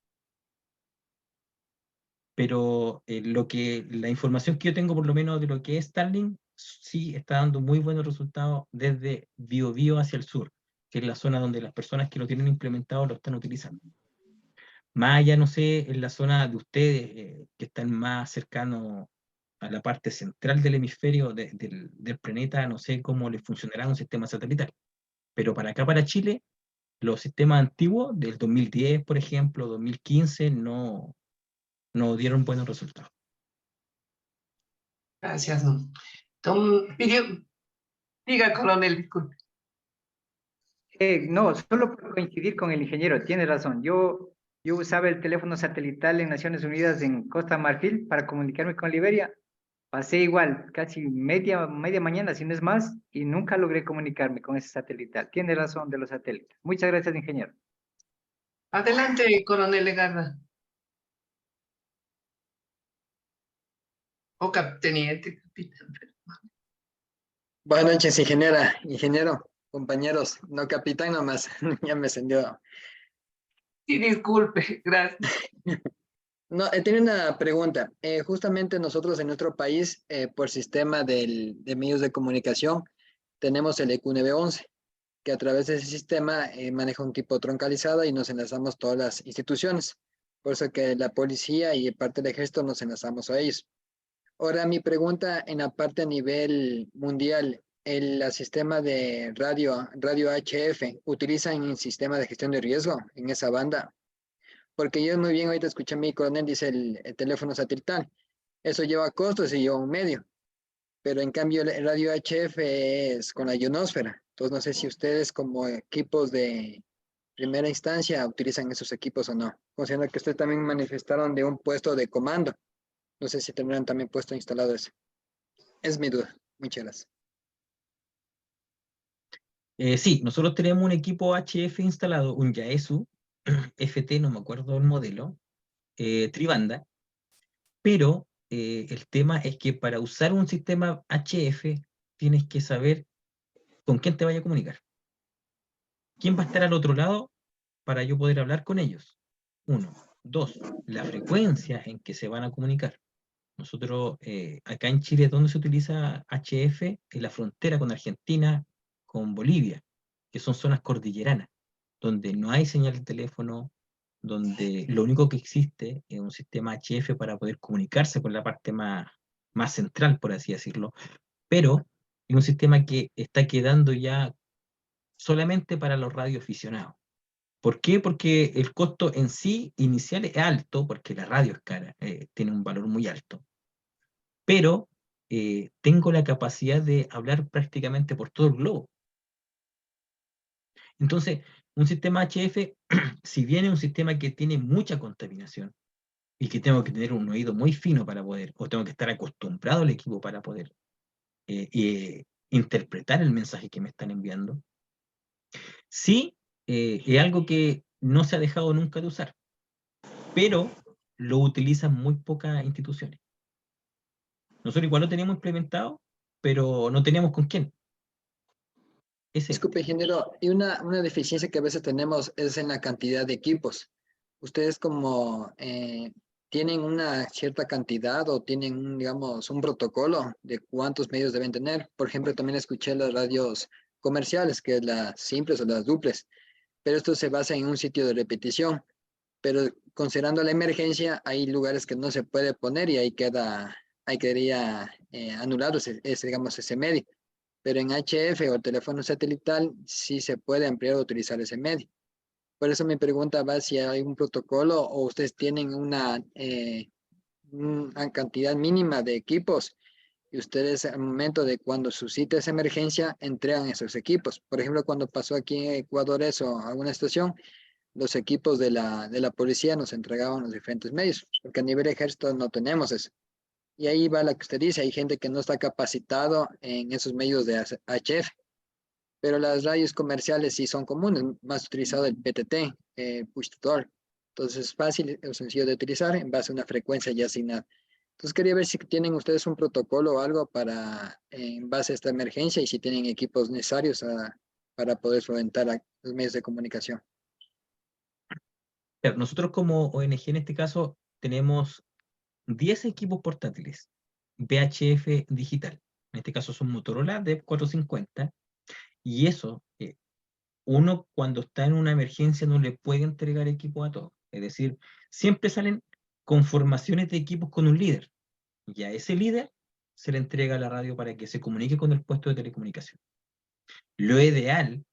Pero la información que yo tengo, por lo menos de lo que es Starlink, sí está dando muy buenos resultados desde Biobío hacia el sur, que es la zona donde las personas que lo tienen implementado lo están utilizando. Más allá, no sé, en la zona de ustedes, que están más cercanos a la parte central del hemisferio del planeta, no sé cómo les funcionará un sistema satelital. Pero para acá, para Chile, los sistemas antiguos del 2010, por ejemplo, 2015, no dieron buenos resultados. Gracias. Diga, coronel, disculpe. No, solo por coincidir con el ingeniero, tiene razón. Yo usaba el teléfono satelital en Naciones Unidas en Costa Marfil para comunicarme con Liberia. Pasé igual, casi media mañana, si no es más, y nunca logré comunicarme con ese satelital. Tiene razón de los satélites. Muchas gracias, ingeniero. Adelante, coronel Legarda. O teniente, capitán. Buenas noches, ingeniero, compañeros, no capitán nomás, ya me encendió. Sí, disculpe, gracias. No, tiene una pregunta. Justamente nosotros en nuestro país, por sistema de medios de comunicación, tenemos el EQ911, que a través de ese sistema maneja un tipo troncalizado y nos enlazamos todas las instituciones. Por eso que la policía y parte del ejército nos enlazamos a ellos. Ahora, mi pregunta en la parte a nivel mundial, el sistema de radio HF, ¿utilizan el sistema de gestión de riesgo en esa banda? Porque yo muy bien ahorita escuché a mi coronel, dice el teléfono satelital. Eso lleva costos y lleva un medio. Pero en cambio el radio HF es con la ionosfera. Entonces no sé si ustedes como equipos de primera instancia utilizan esos equipos o no. Considerando que ustedes también manifestaron de un puesto de comando. No sé si tendrán también puesto instalado eso. Es mi duda. Muchas gracias. Sí, nosotros tenemos un equipo HF instalado, un Yaesu FT, no me acuerdo el modelo, tribanda, pero el tema es que para usar un sistema HF tienes que saber con quién te vaya a comunicar. ¿Quién va a estar al otro lado para yo poder hablar con ellos? 1. 2. La frecuencia en que se van a comunicar. ¿No nosotros acá en Chile, ¿dónde se utiliza HF? En la frontera con Argentina, con Bolivia, que son zonas cordilleranas, donde no hay señal de teléfono, donde lo único que existe es un sistema HF para poder comunicarse con la parte más central, por así decirlo, pero es un sistema que está quedando ya solamente para los radioaficionados. ¿Por qué? Porque el costo en sí inicial es alto, porque la radio es cara, tiene un valor muy alto, pero tengo la capacidad de hablar prácticamente por todo el globo. Entonces, un sistema HF, si bien es un sistema que tiene mucha contaminación y que tengo que tener un oído muy fino para poder, o tengo que estar acostumbrado al equipo para poder interpretar el mensaje que me están enviando, sí, es algo que no se ha dejado nunca de usar, pero lo utilizan muy pocas instituciones. Nosotros igual lo teníamos implementado, pero no teníamos con quién. Disculpe, ingeniero, y una deficiencia que a veces tenemos es en la cantidad de equipos. ¿Ustedes como tienen una cierta cantidad o tienen, digamos, un protocolo de cuántos medios deben tener? Por ejemplo, también escuché las radios comerciales, que es las simples o las duples, pero esto se basa en un sitio de repetición. Pero considerando la emergencia, hay lugares que no se puede poner y ahí quedaría anulado digamos, ese medio. Pero en HF o teléfono satelital sí se puede ampliar o utilizar ese medio. Por eso mi pregunta va si hay un protocolo o ustedes tienen una cantidad mínima de equipos y ustedes al momento de cuando suscita esa emergencia entregan esos equipos. Por ejemplo, cuando pasó aquí en Ecuador eso a una estación, los equipos de la policía nos entregaban los diferentes medios, porque a nivel ejército no tenemos eso. Y ahí va la que usted dice, hay gente que no está capacitado en esos medios de HF, pero las radios comerciales sí son comunes, más utilizado el PTT, push to talk. Entonces es fácil o sencillo de utilizar en base a una frecuencia ya asignada. Entonces quería ver si tienen ustedes un protocolo o algo para, en base a esta emergencia y si tienen equipos necesarios para poder solventar los medios de comunicación. Nosotros como ONG en este caso tenemos 10 equipos portátiles VHF digital. En este caso son Motorola DEP450. Y eso, uno cuando está en una emergencia no le puede entregar equipo a todos. Es decir, siempre salen conformaciones de equipos con un líder. Y a ese líder se le entrega la radio para que se comunique con el puesto de telecomunicación. Lo ideal,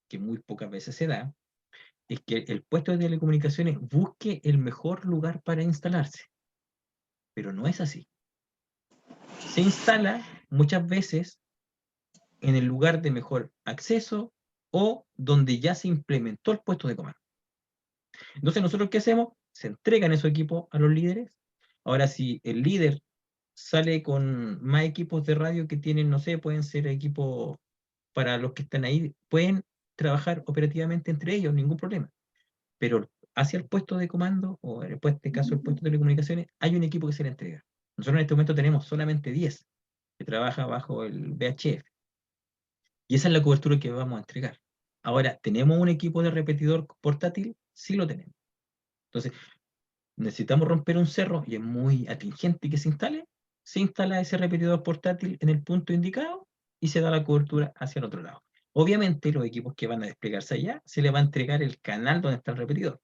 que muy pocas veces se da, es que el puesto de telecomunicaciones busque el mejor lugar para instalarse. Pero no es así. Se instala muchas veces en el lugar de mejor acceso o donde ya se implementó el puesto de comando. Entonces, ¿nosotros qué hacemos? Se entregan esos equipos a los líderes. Ahora, si el líder sale con más equipos de radio que tienen, no sé, pueden ser equipos para los que están ahí, pueden trabajar operativamente entre ellos, ningún problema. Pero hacia el puesto de comando, o en este caso el puesto de telecomunicaciones, hay un equipo que se le entrega. Nosotros en este momento tenemos solamente 10 que trabaja bajo el VHF. Y esa es la cobertura que vamos a entregar. Ahora, ¿tenemos un equipo de repetidor portátil? Sí lo tenemos. Entonces, necesitamos romper un cerro y es muy atingente que se instala ese repetidor portátil en el punto indicado y se da la cobertura hacia el otro lado. Obviamente, los equipos que van a desplegarse allá, se le va a entregar el canal donde está el repetidor.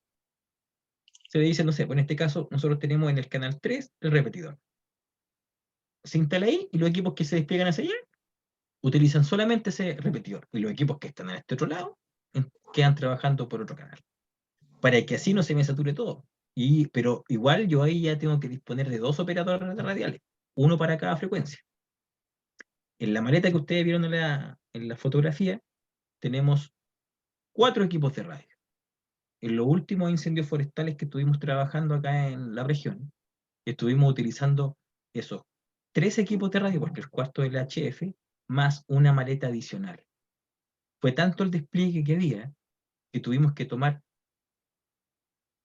Se le dice, no sé, pues en este caso, nosotros tenemos en el canal 3 el repetidor. Se instala ahí y los equipos que se despliegan hacia allá utilizan solamente ese repetidor. Y los equipos que están en este otro lado quedan trabajando por otro canal. Para que así no se me sature todo. Pero igual yo ahí ya tengo que disponer de 2 operadores radiales, uno para cada frecuencia. En la maleta que ustedes vieron en la fotografía, tenemos 4 equipos de radio. En los últimos incendios forestales que estuvimos trabajando acá en la región, estuvimos utilizando esos 3 equipos de radio, porque el cuarto es el HF, más una maleta adicional. Fue tanto el despliegue que había que tuvimos que tomar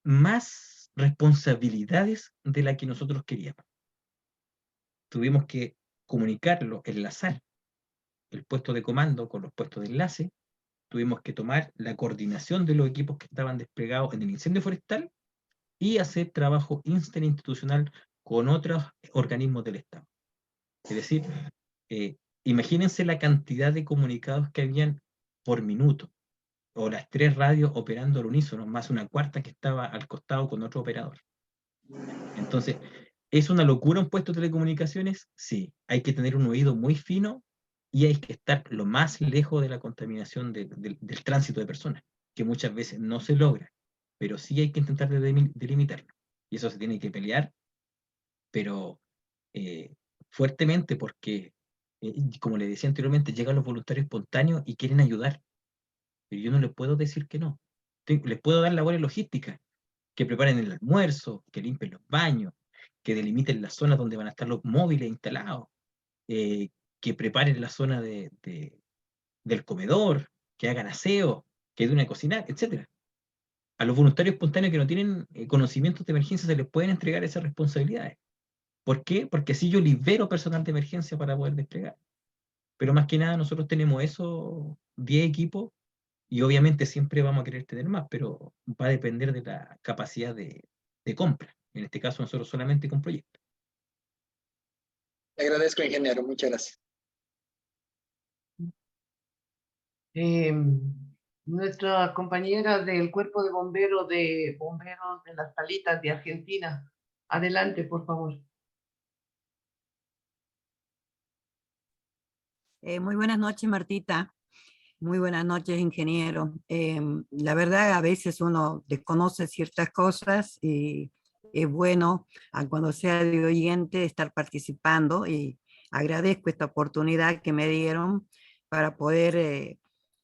más responsabilidades de la que nosotros queríamos. Tuvimos que comunicarlo, enlazar el puesto de comando con los puestos de enlace, tuvimos que tomar la coordinación de los equipos que estaban desplegados en el incendio forestal y hacer trabajo interinstitucional con otros organismos del Estado. Es decir, imagínense la cantidad de comunicados que habían por minuto, o las 3 radios operando al unísono, más una cuarta que estaba al costado con otro operador. Entonces, ¿es una locura un puesto de telecomunicaciones? Sí, hay que tener un oído muy fino y hay que estar lo más lejos de la contaminación del tránsito de personas, que muchas veces no se logra, pero sí hay que intentar delimitarlo. Y eso se tiene que pelear, pero fuertemente, porque, como le decía anteriormente, llegan los voluntarios espontáneos y quieren ayudar, pero yo no les puedo decir que no. Les puedo dar labores logísticas, que preparen el almuerzo, que limpien los baños, que delimiten las zonas donde van a estar los móviles instalados, que preparen la zona del comedor, que hagan aseo, que ayuden a cocinar, etc. A los voluntarios espontáneos que no tienen conocimientos de emergencia se les pueden entregar esas responsabilidades. ¿Por qué? Porque así yo libero personal de emergencia para poder desplegar. Pero más que nada nosotros tenemos esos 10 equipos y obviamente siempre vamos a querer tener más, pero va a depender de la capacidad de compra. En este caso nosotros solamente con proyectos. Le agradezco, ingeniero. Muchas gracias. Nuestra compañera del Cuerpo de Bomberos de las Salitas de Argentina. Adelante, por favor. Muy buenas noches, Martita. Muy buenas noches, ingeniero. La verdad, a veces uno desconoce ciertas cosas y es bueno cuando sea de oyente estar participando, y agradezco esta oportunidad que me dieron para poder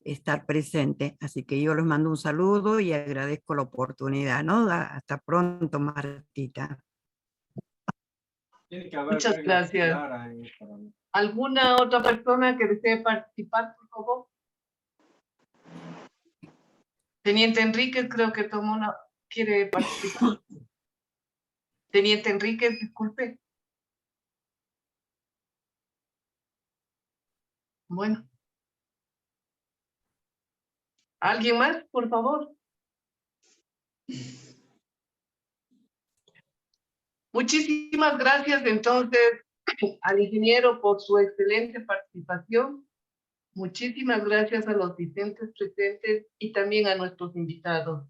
estar presente. Así que yo les mando un saludo y agradezco la oportunidad, ¿no? Hasta pronto, Martita. Muchas gracias. ¿Alguna otra persona que desee participar, por favor? Teniente Enríquez, creo que quiere participar. Teniente Enríquez, disculpe. Bueno. ¿Alguien más, por favor? Muchísimas gracias entonces al ingeniero por su excelente participación. Muchísimas gracias a los discentes presentes y también a nuestros invitados.